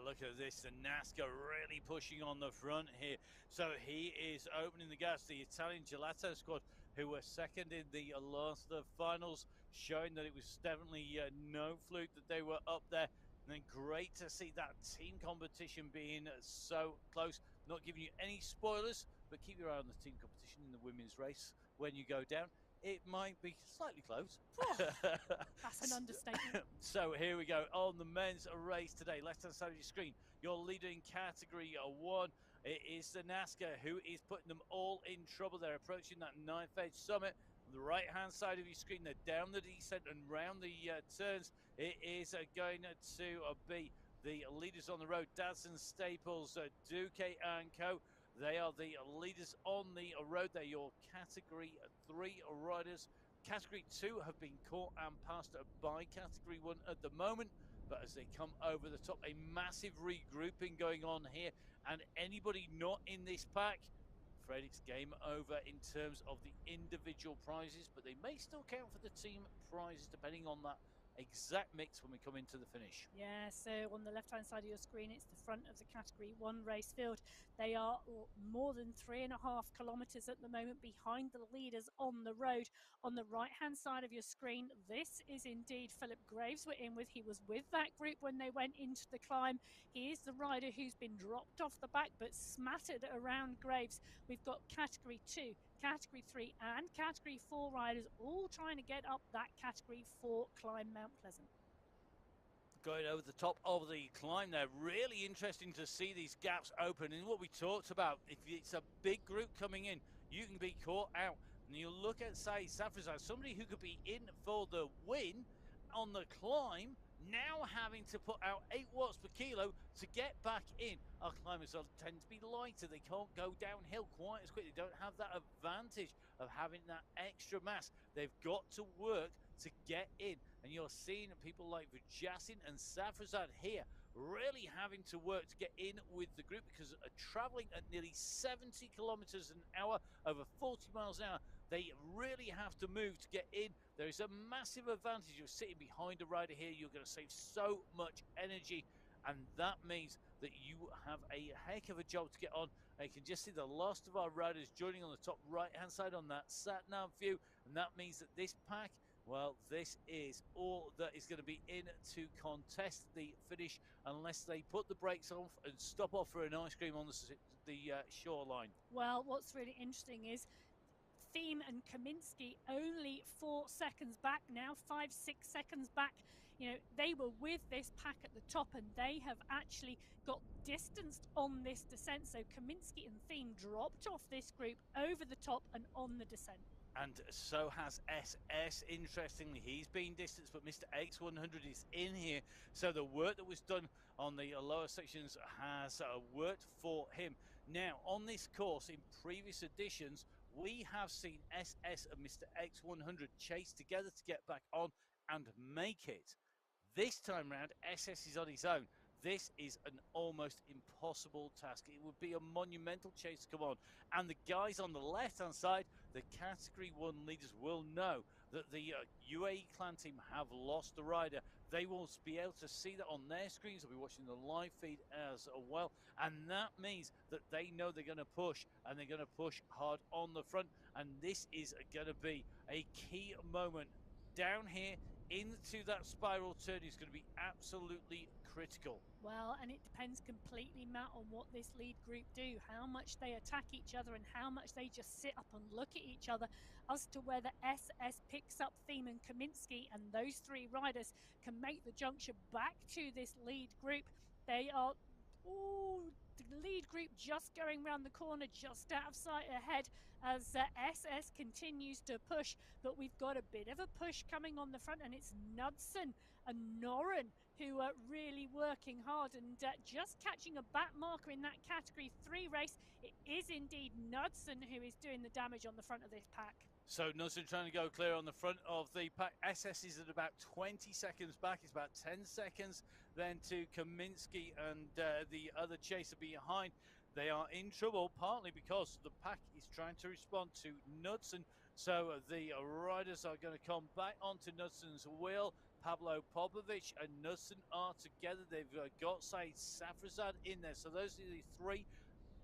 Look at this, the NASCAR really pushing on the front here. So he is opening the gas. The Italian Gelato squad, who were second in the last of the finals, showing that it was definitely no fluke that they were up there. And then great to see that team competition being so close. Not giving you any spoilers, but keep your eye on the team competition in the women's race when you go down. It might be slightly close. That's an understatement. So here we go on the men's race today. Left-hand side of your screen, your leader in category 1. It is the NASCAR who is putting them all in trouble. They're approaching that knife edge summit. On the right-hand side of your screen, they're down the descent and round the turns. It is going to be the leaders on the road, Dadson, Staples, Duque and Co. They are the leaders on the road. They're your category 3 riders. Category 2 have been caught and passed by category 1 at the moment, but as they come over the top, a massive regrouping going on here, and anybody not in this pack, I'm afraid it's game over in terms of the individual prizes, but they may still count for the team prizes depending on that exact mix when we come into the finish. Yeah, so on the left hand side of your screen, it's the front of the category 1 race field. They are more than 3.5 kilometers at the moment behind the leaders on the road. On the right hand side of your screen, this is indeed Philip Graves we're in with. He was with that group when they went into the climb. He is the rider who's been dropped off the back but smattered around Graves. We've got category 2, category 3 and category 4 riders all trying to get up that category 4 climb Mount Pleasant. Going over the top of the climb there, really interesting to see these gaps open. And what we talked about, if it's a big group coming in, you can be caught out. And you look at, say, Safrazad, somebody who could be in for the win on the climb, now having to put out 8 watts per kilo to get back in. Our climbers tend to be lighter. They can't go downhill quite as quickly. They don't have that advantage of having that extra mass. They've got to work to get in. And you're seeing people like Vujasin and Safrazad here really having to work to get in with the group, because traveling at nearly 70 kilometers an hour, over 40 miles an hour, they really have to move to get in. There is a massive advantage of sitting behind a rider here. You're going to save so much energy, and that means that you have a heck of a job to get on. And you can just see the last of our riders joining on the top right-hand side on that sat-nav view, and that means that this pack, well, this is all that is going to be in to contest the finish, unless they put the brakes off and stop off for an ice cream on the shoreline. Well, what's really interesting is Thiem and Kaminsky only 4 seconds back now, 5-6 seconds back. You know, they were with this pack at the top, and they have actually got distanced on this descent. So Kaminsky and Thiem dropped off this group over the top and on the descent. And so has SS. Interestingly, he's been distanced, but Mr. X100 is in here. So the work that was done on the lower sections has worked for him. Now, on this course, in previous editions, we have seen SS and Mr. X100 chase together to get back on and make it. This time round, SS is on his own. This is an almost impossible task. It would be a monumental chase to come on. And the guys on the left-hand side, the Category 1 leaders, will know that the UAE clan team have lost a rider. They will be able to see that on their screens. They'll be watching the live feed as well. And that means that they know they're going to push, and they're going to push hard on the front. And this is going to be a key moment down here into that spiral turn. Is going to be absolutely critical. Well, and it depends completely, Matt, on what this lead group do, how much they attack each other and how much they just sit up and look at each other, as to whether SS picks up Thiem and Kaminsky and those three riders can make the juncture back to this lead group. They are, the lead group just going round the corner, just out of sight ahead as SS continues to push, but we've got a bit of a push coming on the front, and it's Knudsen and Norrin who are really working hard and just catching a back marker in that Category 3 race. It is indeed Knudsen who is doing the damage on the front of this pack. So Knudsen trying to go clear on the front of the pack. SS is at about 20 seconds back. It's about 10 seconds then to Kaminsky and the other chaser behind. They are in trouble, partly because the pack is trying to respond to Knudsen. So the riders are going to come back onto Knudsen's wheel. Pablo Popovic and Knudsen are together. They've got Said Safrazad in there. So those are the three,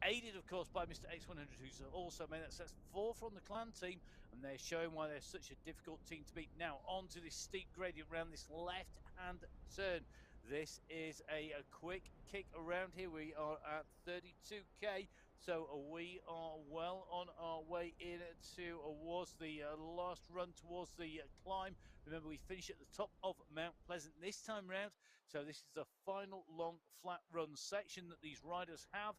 aided, of course, by Mr. X100, who's also made that. So that's four from the clan team, and they're showing why they're such a difficult team to beat. Now, onto this steep gradient around this left-hand turn. This is a quick kick around here. We are at 32k, so we are well on our way in towards the last run towards the climb. Remember, we finish at the top of Mount Pleasant this time round, so this is the final long flat run section that these riders have.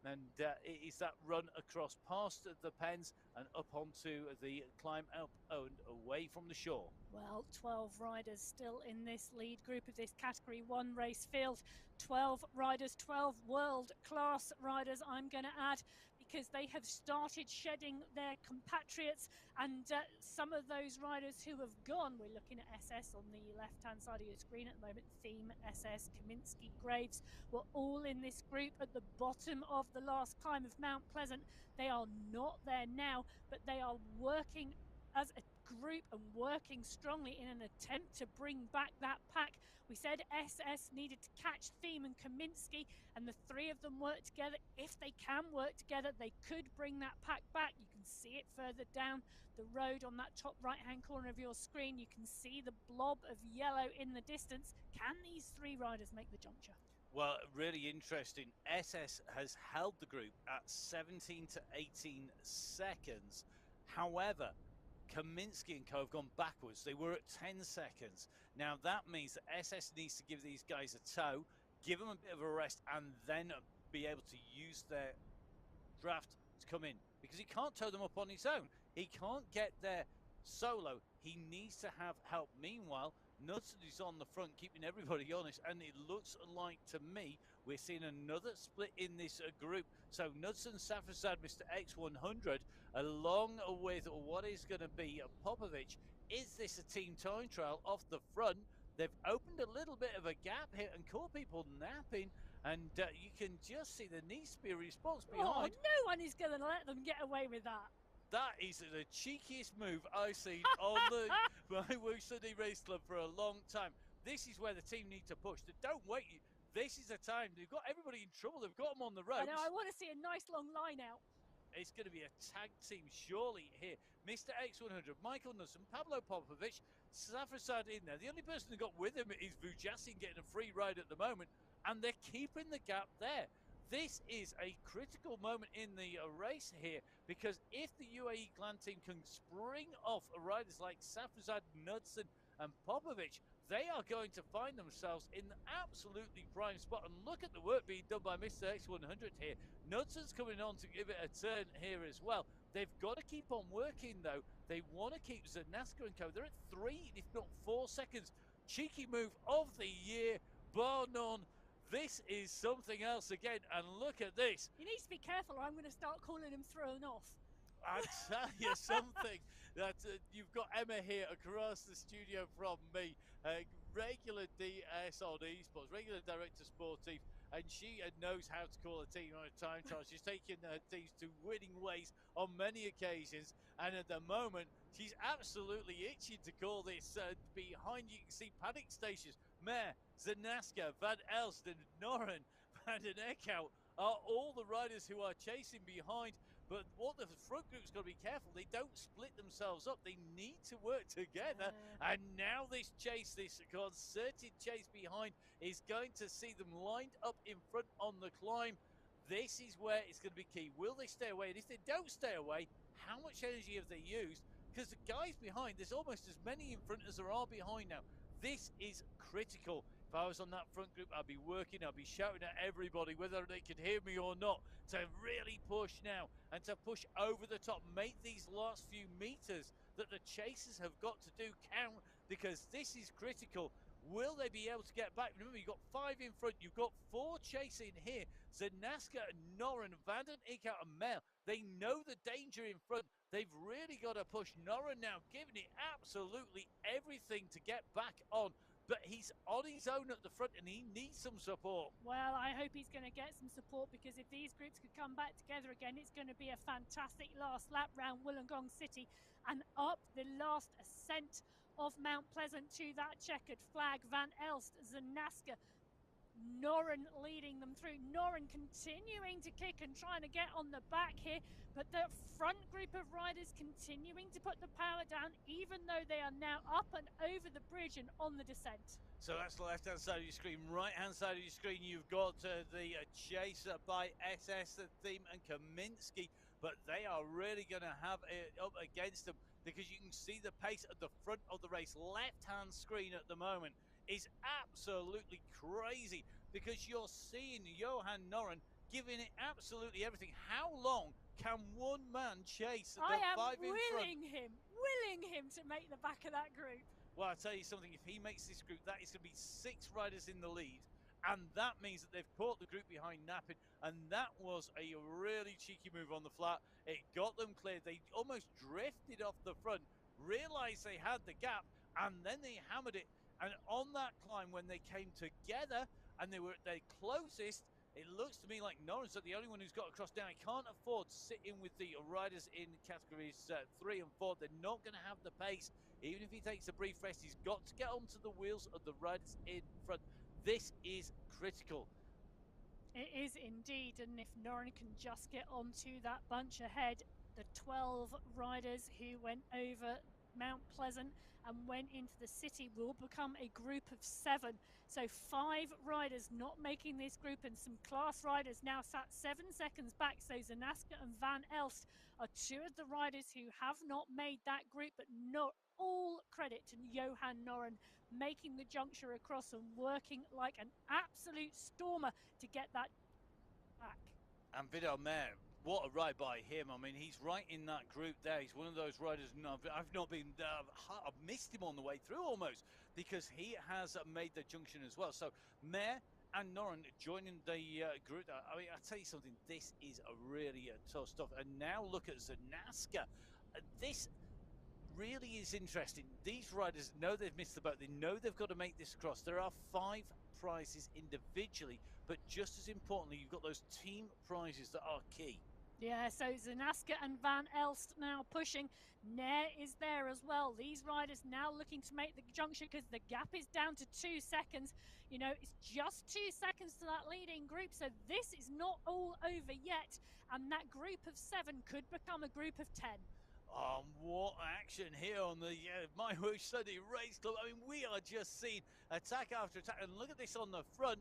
And it is that run across past the pens and up onto the climb up and away from the shore. Well, 12 riders still in this lead group of this Category 1 race field. 12 riders, 12 world-class riders, I'm going to add, because they have started shedding their compatriots, and some of those riders who have gone, we're looking at SS on the left-hand side of your screen at the moment, Thiem, SS, Kaminsky, Graves, were all in this group at the bottom of the last climb of Mount Pleasant. They are not there now, but they are working as a group and working strongly in an attempt to bring back that pack. We said SS needed to catch Thiem and Kaminsky, and the three of them work together. If they can work together, they could bring that pack back. You can see it further down the road on that top right-hand corner of your screen. You can see the blob of yellow in the distance. Can these three riders make the juncture? Well, really interesting. SS has held the group at 17 to 18 seconds. However, Kaminsky and co have gone backwards. They were at 10 seconds. Now that means that SS needs to give these guys a tow, give them a bit of a rest, and then be able to use their draft to come in, because he can't tow them up on his own. He can't get there solo. He needs to have help. Meanwhile, Knudsen is on the front, keeping everybody honest, and it looks like to me we're seeing another split in this group. So Knudsen, Safrazad, Mr. X100, along with what is going to be Popovic. Is this a team time trial off the front? They've opened a little bit of a gap here and caught people napping, and you can just see there needs to be a response behind. Oh, no one is going to let them get away with that. That is the cheekiest move I've seen on the MyWhoosh Sunday Race Club for a long time. This is where the team need to push. They don't wait. This is the time. They've got everybody in trouble. They've got them on the ropes. I know, I want to see a nice long line out. It's going to be a tag team surely here. Mr. X100, Michael Knudsen, Pablo Popovic, Safrazad in there. The only person who got with him is Vujasin getting a free ride at the moment, and they're keeping the gap there. This is a critical moment in the race here, because if the UAE clan team can spring off riders like Safrazad, Knudsen and Popovic, they are going to find themselves in the absolutely prime spot. And look at the work being done by Mr. X100 here. Knudsen's coming on to give it a turn here as well. They've got to keep on working, though. They want to keep Zanaska and co. They're at 3, if not 4 seconds. Cheeky move of the year, bar none. This is something else again, and look at this. You need to be careful, or I'm going to start calling him thrown off. I tell you something, that you've got Emma here across the studio from me, regular DS on esports, regular director sportive, and she knows how to call a team on a time trial. She's taken her teams to winning ways on many occasions, and at the moment, she's absolutely itching to call this. Behind you can see panic stations. Mare, Zanaska, Van Elst, and Norren Van den Eckhout are all the riders who are chasing behind. But what the front group's got to be careful, they don't split themselves up. They need to work together. And now this chase, this concerted chase behind, is going to see them lined up in front on the climb. This is where it's going to be key. Will they stay away? And if they don't stay away, how much energy have they used? Because the guys behind, there's almost as many in front as there are behind now. This is critical. If I was on that front group, I'd be working, I'd be shouting at everybody, whether they could hear me or not, to really push now and to push over the top, make these last few meters that the chasers have got to do count, because this is critical. Will they be able to get back? Remember, you've got 5 in front, you've got 4 chasing here. Zanaska, Norren, Van den Eckhout and Mel, they know the danger in front. They've really got to push. Norren now giving it absolutely everything to get back on. But he's on his own at the front and he needs some support. Well, I hope he's going to get some support, because if these groups could come back together again, it's going to be a fantastic last lap round Wollongong City and up the last ascent of Mount Pleasant to that checkered flag. Van Elst, Zanaska, Norren leading them through. Norren continuing to kick and trying to get on the back here, but the front group of riders continuing to put the power down, even though they are now up and over the bridge and on the descent. So that's the left-hand side of your screen. Right-hand side of your screen, you've got the chaser by SS, the Theme, and Kaminsky, but they are really going to have it up against them, because you can see the pace at the front of the race. Left-hand screen at the moment is absolutely crazy, because you're seeing Johan Norren giving it absolutely everything. How long can one man chase the 5 in front? willing him to make the back of that group. Well, I'll tell you something, if he makes this group, that is going to be 6 riders in the lead, and that means that they've caught the group behind napping, and that was a really cheeky move on the flat. It got them cleared. They almost drifted off the front, realised they had the gap, and then they hammered it. And on that climb, when they came together and they were at their closest, it looks to me like Norren's the only one who's got across now. He can't afford to sit in with the riders in categories 3 and 4. They're not going to have the pace. Even if he takes a brief rest, he's got to get onto the wheels of the riders in front. This is critical. It is indeed, and if Norren can just get onto that bunch ahead, the 12 riders who went over Mount Pleasant and went into the city will become a group of 7. So 5 riders not making this group, and some class riders now sat 7 seconds back. So Zanaska and Van Elst are 2 of the riders who have not made that group, but not all credit to Johan Norren making the juncture across and working like an absolute stormer to get that back. And Vidal Mayer, what a ride by him. I mean, he's right in that group there. He's one of those riders, I've not been, I've missed him on the way through almost, because he has made the junction as well. So Mayer and Norren joining the group. I mean, I'll tell you something, this is a really tough stuff. And now look at Zanaska. This really is interesting. These riders know they've missed the boat. They know they've got to make this across. There are 5 prizes individually, but just as importantly, you've got those team prizes that are key. Yeah, so Zanaska and Van Elst now pushing. Nair is there as well. These riders now looking to make the junction, because the gap is down to 2 seconds. You know, it's just 2 seconds to that leading group, so this is not all over yet, and that group of 7 could become a group of 10. What action here on the MyWhoosh Sunday Race Club. I mean, we are just seeing attack after attack. And look at this on the front.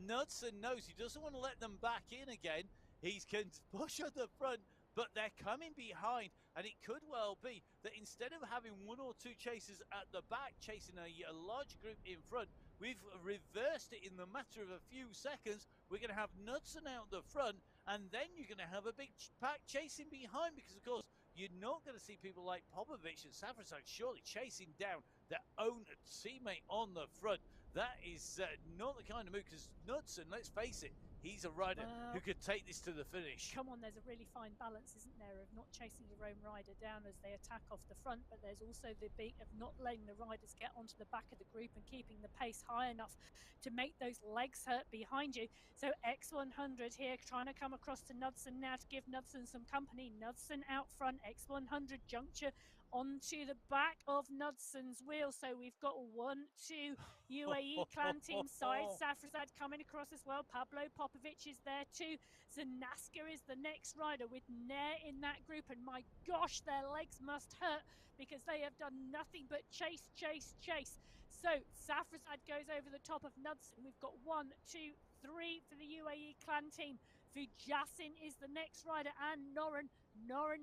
Knudsen knows he doesn't want to let them back in again. He can push at the front, but they're coming behind. And it could well be that instead of having 1 or 2 chasers at the back chasing a large group in front, we've reversed it in the matter of a few seconds. We're going to have Knudsen out the front, and then you're going to have a big pack chasing behind, because, of course, you're not going to see people like Popovic and Savrasek surely chasing down their own teammate on the front. that is not the kind of move, because Knudsen, let's face it, he's a rider who could take this to the finish. Come on, there's a really fine balance, isn't there, of not chasing your own rider down as they attack off the front, but there's also the beat of not letting the riders get onto the back of the group and keeping the pace high enough to make those legs hurt behind you. So X100 here trying to come across to Knudsen now to give Knudsen some company. Knudsen out front, X100 juncture onto the back of Knudsen's wheel. So we've got 1, 2 UAE clan team side. Safrazad coming across as well. Pablo Popovic is there too. Zanaska is the next rider with Nair in that group. And my gosh, their legs must hurt because they have done nothing but chase, chase, chase. So Safrazad goes over the top of Knudsen. We've got 1, 2, 3 for the UAE clan team. Fujasin is the next rider, and Noren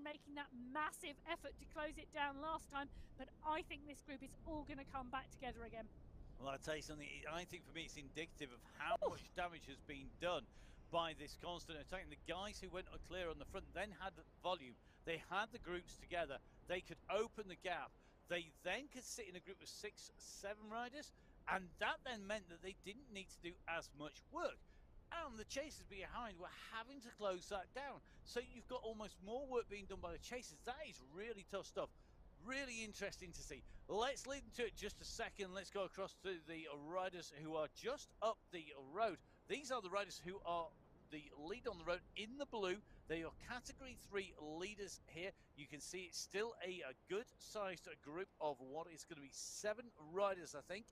making that massive effort to close it down last time, but I think this group is all going to come back together again. Well, I'll tell you something, I think for me it's indicative of how much damage has been done by this constant attack. And the guys who went clear on the front then had volume, they had the groups together, they could open the gap, they then could sit in a group of 6, 7 riders, and that then meant that they didn't need to do as much work. And the chasers behind were having to close that down. So you've got almost more work being done by the chasers. That is really tough stuff. Really interesting to see. Let's lead into it just a second. Let's go across to the riders who are just up the road. These are the riders who are the lead on the road in the blue. They are category 3 leaders here. You can see it's still a good sized group of what is going to be 7 riders, I think.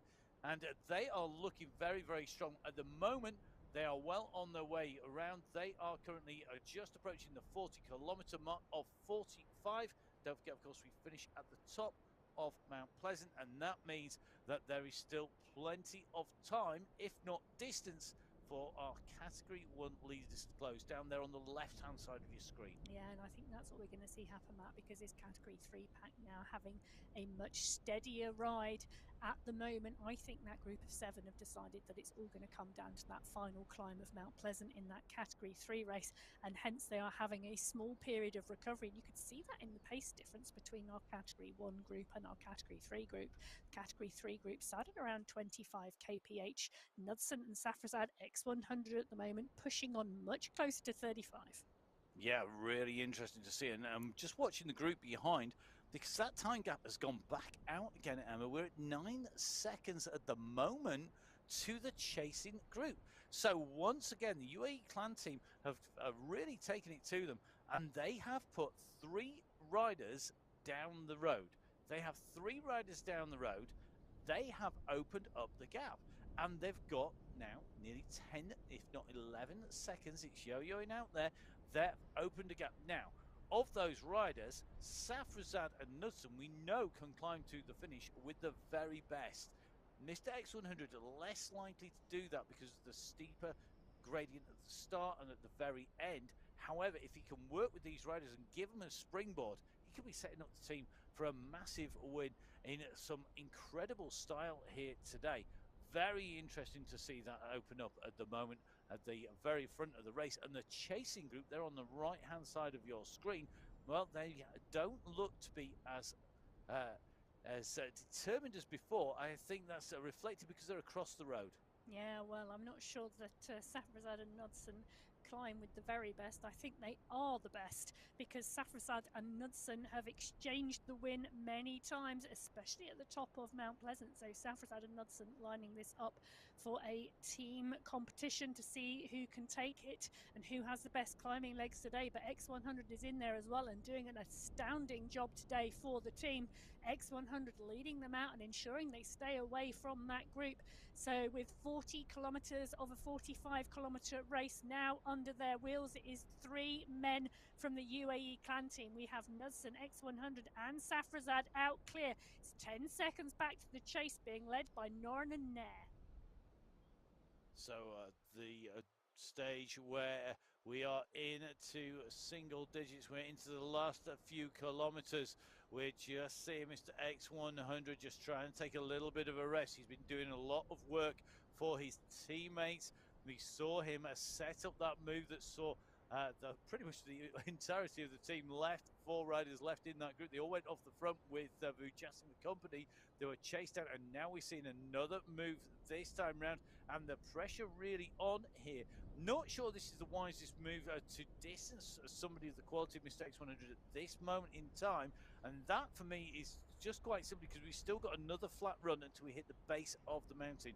And they are looking very, very strong at the moment. They are well on their way around. They are currently just approaching the 40-kilometer mark of 45. Don't forget, of course, we finish at the top of Mount Pleasant, and that means that there is still plenty of time, if not distance, for our Category 1 leaders to close down there on the left-hand side of your screen. Yeah, and I think that's what we're going to see happen, Matt, because this Category 3 pack now having a much steadier ride at the moment. I think that group of 7 have decided that it's all going to come down to that final climb of Mount Pleasant in that Category 3 race, and hence they are having a small period of recovery. And you could see that in the pace difference between our Category 1 group and our Category 3 group. Category 3 group started around 25 kph. Knudsen and Safrazad X100 at the moment pushing on much closer to 35. Yeah, really interesting to see. And just watching the group behind, because that time gap has gone back out again, Emma. We're at 9 seconds at the moment to the chasing group. So once again, the UAE clan team have really taken it to them, and they have put 3 riders down the road. They have 3 riders down the road. They have opened up the gap, and they've got now nearly 10, if not 11 seconds. It's yo-yoing out there. They've opened a gap. Now, of those riders, Safrazad and Knudsen, we know, can climb to the finish with the very best. Mr. X100 less likely to do that because of the steeper gradient at the start and at the very end. However, if he can work with these riders and give them a springboard, he could be setting up the team for a massive win in some incredible style here today. Very interesting to see that open up at the moment at the very front of the race. And the chasing group, they're on the right hand side of your screen. Well, they don't look to be as determined as before. I think that's reflected because they're across the road. Yeah, well, I'm not sure that Safrazad and Knudsen climb with the very best. I think they are the best because Safrazad and Knudsen have exchanged the win many times, especially at the top of Mount Pleasant. So Safrazad and Knudsen lining this up for a team competition to see who can take it and who has the best climbing legs today. But X100 is in there as well and doing an astounding job today for the team. X100 leading them out and ensuring they stay away from that group. So with 40 kilometers of a 45-kilometer race now under their wheels, it is 3 men from the UAE clan team. We have Knudsen, X100 and Safrazad out clear. It's 10 seconds back to the chase, being led by Noren and Nair. So the stage where we are into single digits, we're into the last few kilometers. We're just seeing Mr. X100 just trying to take a little bit of a rest. He's been doing a lot of work for his teammates. We saw him set up that move that saw Pretty much the entirety of the team left. 4 riders left in that group. They all went off the front with Vujas and the company. They were chased out, and now we're seeing another move this time round, and the pressure really on here. Not sure this is the wisest move to distance somebody of the quality of Mr. X100 at this moment in time, and that for me is just quite simply because we've still got another flat run until we hit the base of the mountain.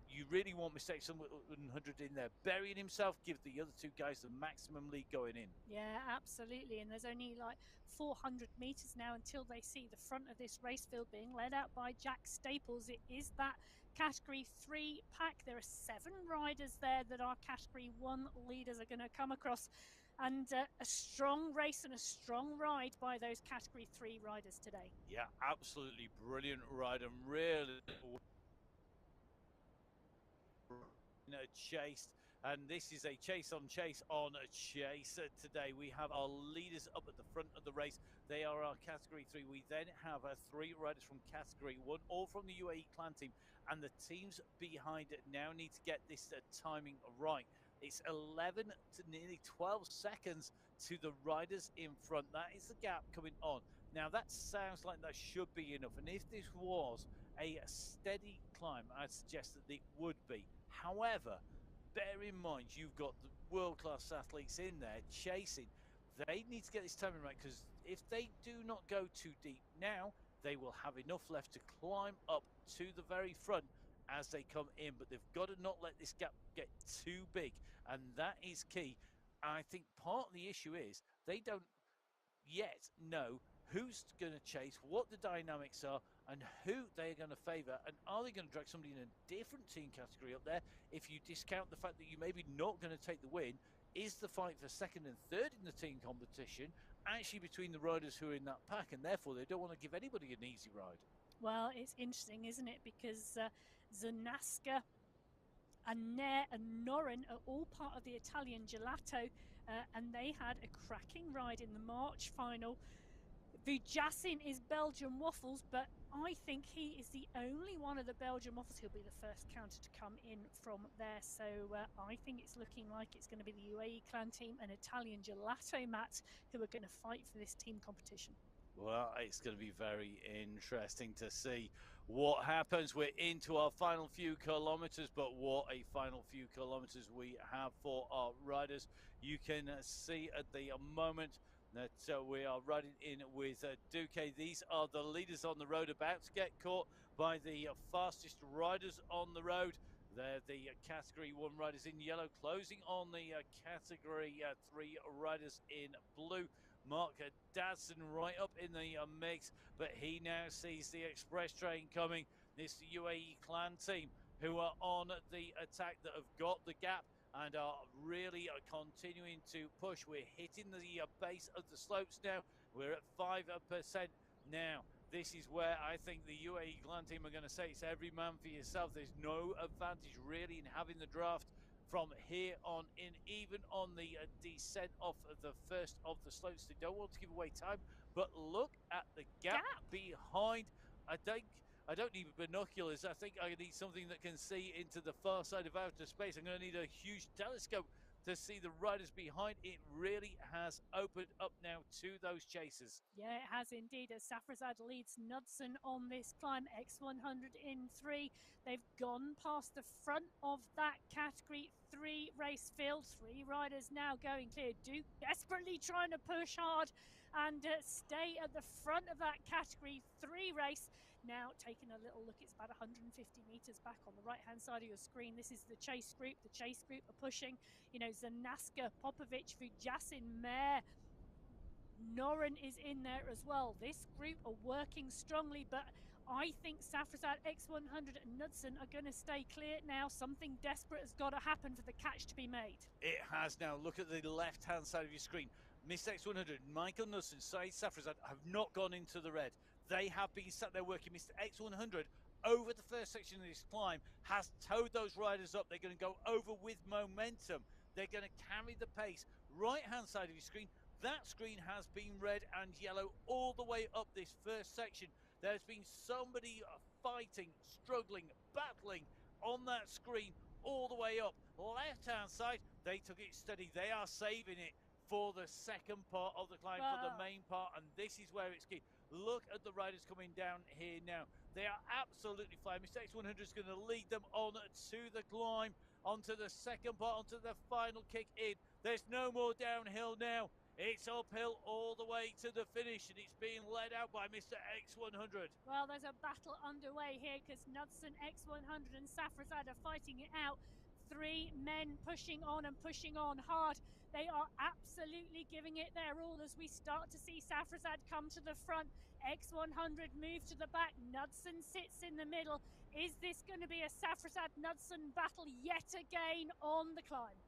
You really want Mr. X100 in there, burying himself, give the other 2 guys the maximum lead going in. Yeah, absolutely. And there's only like 400 meters now until they see the front of this race field being led out by Jack Staples. It is that Category 3 pack. There are 7 riders there that our Category 1 leaders are going to come across. And a strong race and a strong ride by those Category 3 riders today. Yeah, absolutely brilliant ride, and really chased. And this is a chase on chase today. We have our leaders up at the front of the race. They are our Category 3. We then have 3 riders from Category 1, all from the UAE clan team. And the teams behind it now need to get this timing right. It's 11 to nearly 12 seconds to the riders in front. That is the gap coming on. Now, that sounds like that should be enough. And if this was a steady climb, I'd suggest that it would be. However, bear in mind, you've got the world-class athletes in there chasing. They need to get this timing right, because if they do not go too deep now, they will have enough left to climb up to the very front as they come in. But they've got to not let this gap get too big, and that is key. I think part of the issue is they don't yet know who's going to chase, what the dynamics are, and who they're going to favour, and are they going to drag somebody in a different team category up there? If you discount the fact that you maybe not going to take the win, is the fight for second and third in the team competition actually between the riders who are in that pack, and therefore they don't want to give anybody an easy ride? Well, it's interesting, isn't it? Because Zanaska and Nair and Norin are all part of the Italian Gelato, and they had a cracking ride in the March final. Vujasin is Belgian Waffles, but I think he is the only one of the Belgian Waffles who'll be the first counter to come in from there. So I think it's looking like it's going to be the UAE clan team and Italian Gelato Matt who are going to fight for this team competition. Well, it's going to be very interesting to see what happens. We're into our final few kilometers, but what a final few kilometers we have for our riders. You can see at the moment that we are riding in with Duque. These are the leaders on the road, about to get caught by the fastest riders on the road. They're the Category 1 riders in yellow, closing on the Category 3 riders in blue. Mark Dadson right up in the mix, but he now sees the express train coming. This UAE clan team who are on the attack, that have got the gap and are really continuing to push. We're hitting the base of the slopes now. We're at 5% now. This is where I think the UAE clan team are going to say it's every man for yourself. There's no advantage really in having the draft from here on in, even on the descent off of the first of the slopes. They don't want to give away time, but look at the gap behind. I don't need binoculars. I think I need something that can see into the far side of outer space. I'm going to need a huge telescope to see the riders behind. It really has opened up now to those chasers. Yeah, it has indeed. As Safrazad leads Knudsen on this climb, X100 in 3. They've gone past the front of that Category 3 race field. 3 riders now going clear. Duke desperately trying to push hard and stay at the front of that Category 3 race. Now taking a little look, it's about 150 meters back on the right-hand side of your screen. This is the chase group. The chase group are pushing, you know, Zanaska, Popovic, Vujasin, Mayer, Norin is in there as well. This group are working strongly, but I think Safrazad, X100 and Knudsen are going to stay clear now. Something desperate has got to happen for the catch to be made. It has now. Look at the left-hand side of your screen. Mr. X100, Michael Knudsen, Saeed Safrazad have not gone into the red. They have been sat there working. Mr. X100, over the first section of this climb, has towed those riders up. They're going to go over with momentum. They're going to carry the pace. Right-hand side of your screen, that screen has been red and yellow all the way up this first section. There's been somebody fighting, struggling, battling on that screen all the way up. Left-hand side, they took it steady. They are saving it for the second part of the climb, for the main part, and this is where it's key. Look at the riders coming down here now. They are absolutely flying. Mr. X100 is going to lead them on to the climb, onto the second part, onto the final kick in. There's no more downhill now. It's uphill all the way to the finish, and it's being led out by Mr. X100. Well, there's a battle underway here because Knudsen, X100 and Safrazad are fighting it out. 3 men pushing on and pushing on hard. They are absolutely giving it their all as we start to see Safrazad come to the front. X100 move to the back. Knudsen sits in the middle. Is this going to be a Safrazad-Knudsen battle yet again on the climb?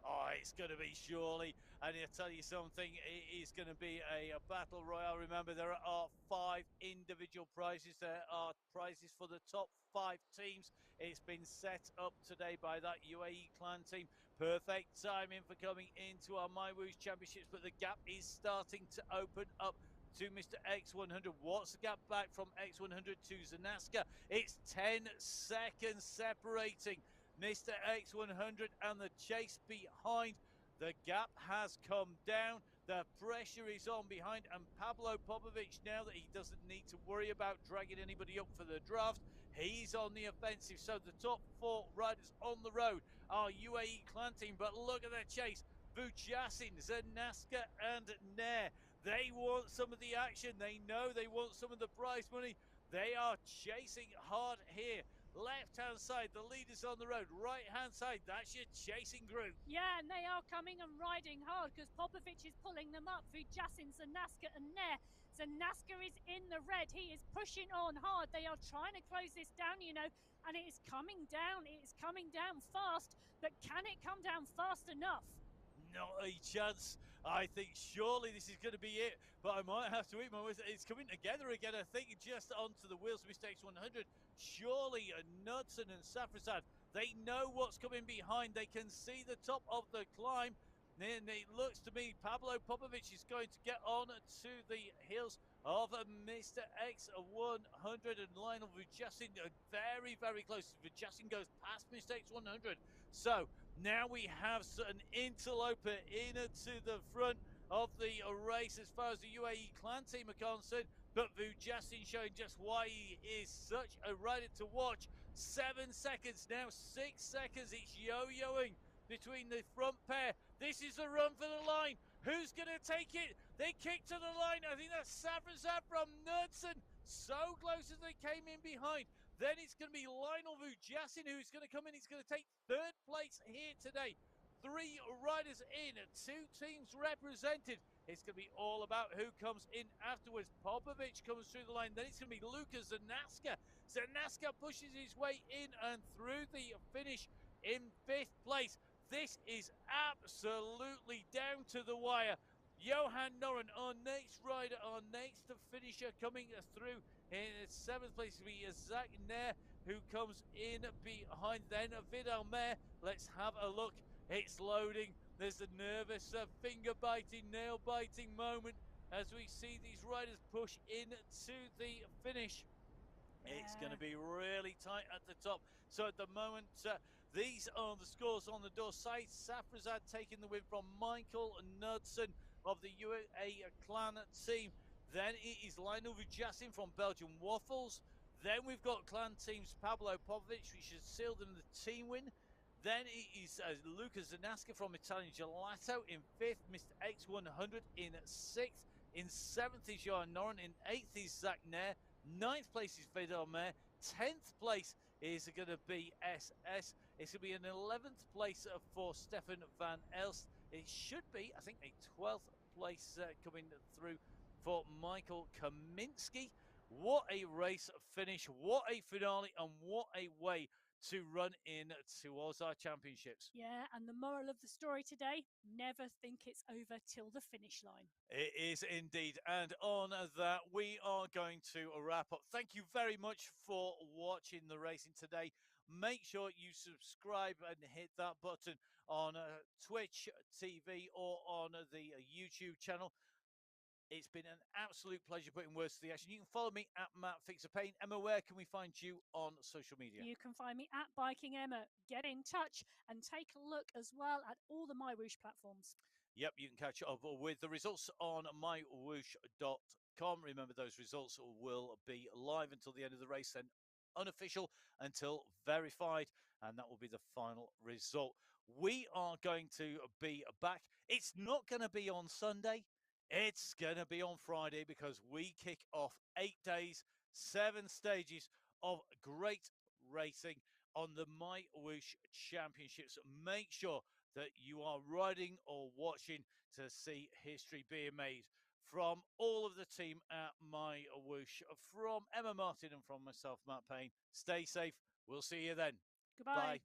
Oh, it's going to be surely. And I'll tell you something, it is going to be a battle royale. Remember, there are 5 individual prizes. There are prizes for the top 5 teams. It's been set up today by that UAE clan team. Perfect timing for coming into our MyWhoosh Championships, but the gap is starting to open up to Mr. X100. What's the gap back from X100 to Zanaska? It's 10 seconds separating Mr. X100 and the chase behind. The gap has come down. The pressure is on behind, and Pablo Popovic, now that he doesn't need to worry about dragging anybody up for the draft, he's on the offensive. So the top 4 riders on the road are UAE clan team, but look at their chase. Vujasin, Zanaska and Nair. They want some of the action. They know they want some of the prize money. They are chasing hard here. Left-hand side, the leaders on the road. Right-hand side, that's your chasing group. Yeah, and they are coming and riding hard because Popovic is pulling them up. Vujasin, Zanaska and Nair. Zanaska is in the red. He is pushing on hard. They are trying to close this down, you know, and it is coming down. It is coming down fast, but can it come down fast enough? Not a chance. I think surely this is going to be it, but I might have to eat my words. It's coming together again, I think, just onto the wheels of Mr. X100. Surely Knudsen and Safrazad, they know what's coming behind. They can see the top of the climb. And it looks to me Pablo Popovic is going to get on to the heels of Mr. X100 and Lionel Vujasin very, very close. Vujasin goes past Mr. X100. So now we have an interloper into the front of the race as far as the UAE clan team are concerned. But Vujasin showing just why he is such a rider to watch. 7 seconds now, 6 seconds. It's yo-yoing between the front pair. This is the run for the line. Who's going to take it? They kick to the line. I think that's Safrazad from Knudsen. So close as they came in behind. Then it's going to be Lionel Vujasin who's going to come in. He's going to take 3rd place here today. 3 riders in, 2 teams represented. It's going to be all about who comes in afterwards. Popovic comes through the line. Then it's going to be Lucas Zanaska. Zanaska pushes his way in and through the finish in 5th place. This is absolutely down to the wire. Johan Noren, our next rider, our next finisher coming through in 7th place will be Zach Nair, who comes in behind. Then Vidal Mayer. Let's have a look. It's loading. There's a nervous, finger-biting, nail-biting moment as we see these riders push into the finish. It's going to be really tight at the top. So at the moment, these are the scores on the door. Said Safrazad taking the win from Michael Knudsen of the UAE clan team. Then it is Lionel Vujasin from Belgian Waffles. Then we've got clan teams Pablo Popovic, which has sealed them the team win. Then it is Lucas Zanaska from Italian Gelato in 5th. Mr. X100 in 6th. In 7th is Johan Noren. In 8th is Zach Nair. 9th place is Vidal Mayer. 10th place is going to be SS. It's going to be an 11th place for Stefan van Elst. It should be, I think, a 12th place coming through for Michael Kaminski. What a race finish, what a finale, and what a way to run in towards our championships. Yeah, and the moral of the story today, never think it's over till the finish line. It is indeed. And on that, we are going to wrap up. Thank you very much for watching the racing today. Make sure you subscribe and hit that button on Twitch TV or on the YouTube channel. It's been an absolute pleasure putting words to the action. You can follow me at Matt Fixer Pain. Emma, where can we find you on social media? You can find me at Biking Emma. Get in touch and take a look as well at all the MyWhoosh platforms. Yep, you can catch up with the results on MyWhoosh.com. Remember, those results will be live until the end of the race, then unofficial until verified, and that will be the final result. We are going to be back. It's not going to be on Sunday. It's going to be on Friday because we kick off 8 days, 7 stages of great racing on the MyWhoosh Championships. Make sure that you are riding or watching to see history being made. From all of the team at MyWhoosh, from Emma Martin and from myself, Matt Payne, stay safe. We'll see you then. Goodbye. Bye.